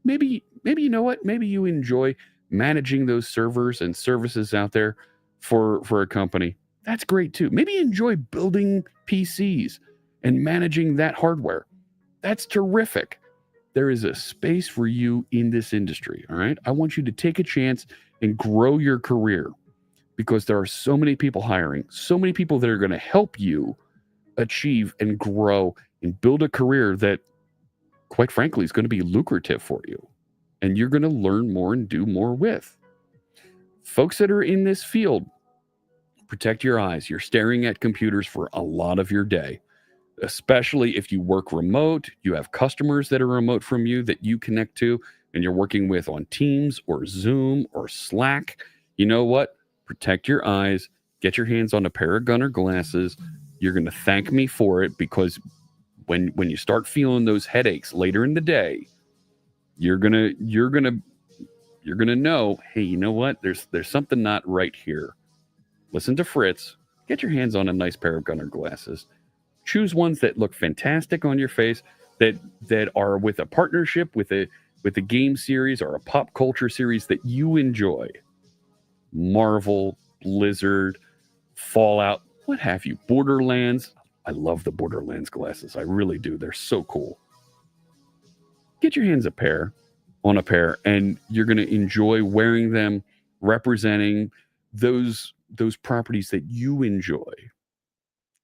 Maybe you know what? Maybe you enjoy managing those servers and services out there for a company. That's great too. Maybe you enjoy building PCs and managing that hardware. That's terrific. There is a space for you in this industry, all right? I want you to take a chance and grow your career, because there are so many people hiring, so many people that are going to help you achieve and grow and build a career that, quite frankly, is going to be lucrative for you. And you're going to learn more and do more with. Folks that are in this field, protect your eyes. You're staring at computers for a lot of your day, especially if you work remote. You have customers that are remote from you that you connect to and you're working with on Teams or Zoom or Slack. You know what? Protect your eyes. Get your hands on a pair of Gunnar glasses. You're going to thank me for it, because when you start feeling those headaches later in the day, you're gonna know, hey, you know what? There's something not right here. Listen to Fritz. Get your hands on a nice pair of Gunnar glasses. Choose ones that look fantastic on your face, that are with a partnership with a game series or a pop culture series that you enjoy. Marvel, Blizzard, Fallout, what have you, Borderlands. I love the Borderlands glasses. I really do. They're so cool. Get your hands on a pair, and you're going to enjoy wearing them, representing those properties that you enjoy.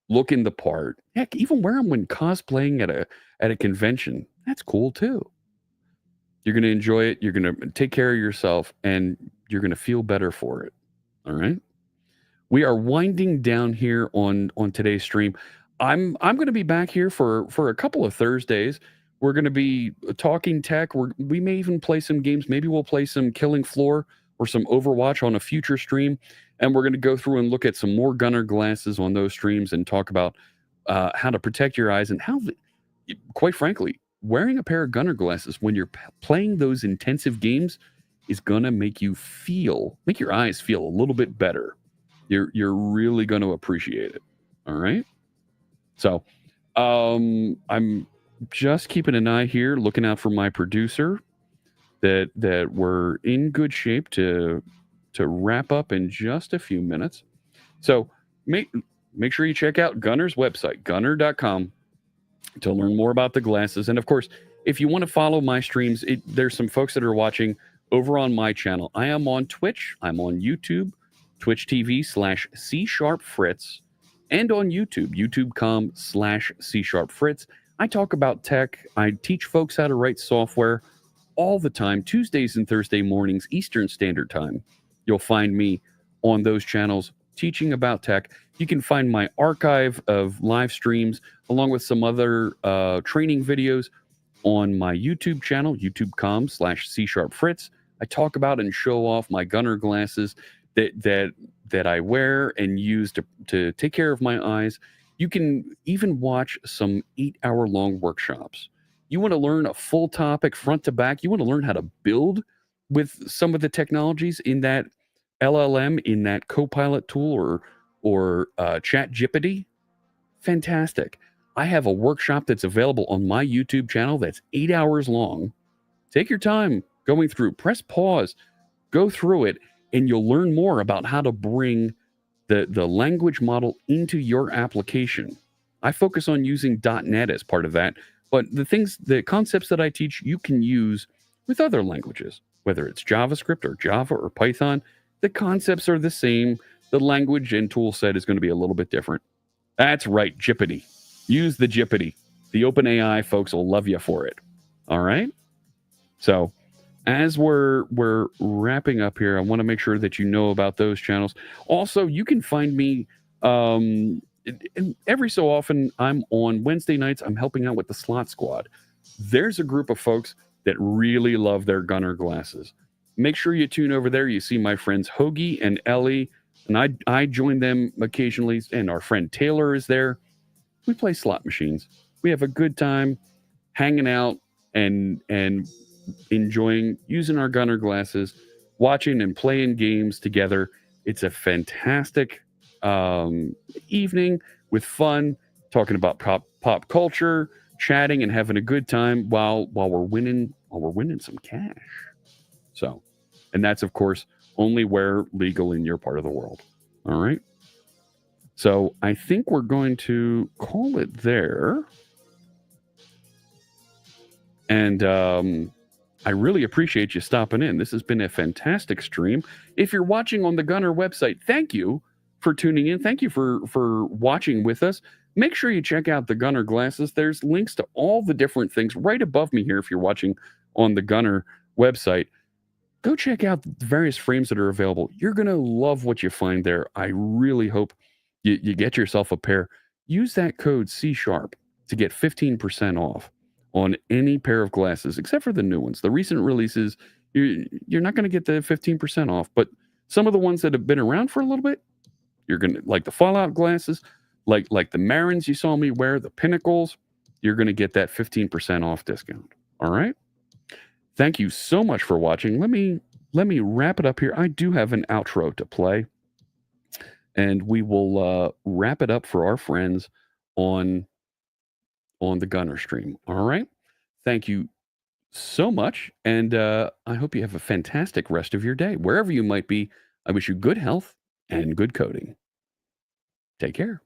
Looking the part. Heck, even wear them when cosplaying at a convention. That's cool too. You're going to enjoy it. You're going to take care of yourself, and you're going to feel better for it. All right. We are winding down here on today's stream. I'm going to be back here for a couple of Thursdays. We're going to be talking tech. We may even play some games. Maybe we'll play some Killing Floor or some Overwatch on a future stream. And we're going to go through and look at some more Gunnar glasses on those streams and talk about how to protect your eyes and how, quite frankly, wearing a pair of Gunnar glasses when you're playing those intensive games is going to make your eyes feel a little bit better. You're really going to appreciate it. All right. So I'm just keeping an eye here, looking out for my producer, that we're in good shape to wrap up in just a few minutes. So make sure you check out Gunnar's website, gunnar.com, to learn more about the glasses. And of course, if you want to follow my streams, there's some folks that are watching over on my channel. I am on Twitch. I'm on YouTube, Twitch TV /C#Fritz. and on YouTube, youtube.com/C#Fritz. I talk about tech. I teach folks how to write software all the time, Tuesdays and Thursday mornings, Eastern Standard Time. You'll find me on those channels teaching about tech. You can find my archive of live streams along with some other training videos on my YouTube channel, youtube.com/C#Fritz. I talk about and show off my Gunnar glasses that I wear and use to take care of my eyes. You can even watch some 8-hour-long workshops. You want to learn a full topic front to back. You want to learn how to build with some of the technologies in that LLM, in that Copilot tool or ChatGPT. Fantastic. I have a workshop that's available on my YouTube channel that's 8 hours long. Take your time going through, press pause, go through it, and you'll learn more about how to bring the language model into your application. I focus on using .NET as part of that, but the concepts that I teach, you can use with other languages, whether it's JavaScript or Java or Python. The concepts are the same. The language and tool set is going to be a little bit different. That's right, Jippity. Use the Jippity. The OpenAI folks will love you for it. All right? So, as we're wrapping up here, I want to make sure that you know about those channels. Also, you can find me and every so often. I'm on Wednesday nights. I'm helping out with the Slot Squad. There's a group of folks that really love their Gunnar glasses. Make sure you tune over there. You see my friends Hoagie and Ellie, and I join them occasionally. And our friend Taylor is there. We play slot machines. We have a good time hanging out and enjoying using our Gunnar glasses, watching and playing games together. It's a fantastic evening with fun, talking about pop culture, chatting and having a good time while we're winning some cash. So, and that's of course only where legal in your part of the world. All right. So I think we're going to call it there. And I really appreciate you stopping in. This has been a fantastic stream. If you're watching on the Gunnar website, thank you for tuning in. Thank you for watching with us. Make sure you check out the Gunnar glasses. There's links to all the different things right above me here if you're watching on the Gunnar website. Go check out the various frames that are available. You're going to love what you find there. I really hope you get yourself a pair. Use that code C# to get 15% off on any pair of glasses, except for the new ones. The recent releases, you're not going to get the 15% off, but some of the ones that have been around for a little bit, you're going to, like the Fallout glasses, like the Marins you saw me wear, the Pinnacles, you're going to get that 15% off discount. All right? Thank you so much for watching. Let me wrap it up here. I do have an outro to play, and we will wrap it up for our friends on the Gunnar stream. All right. Thank you so much. And I hope you have a fantastic rest of your day. Wherever you might be, I wish you good health and good coding. Take care.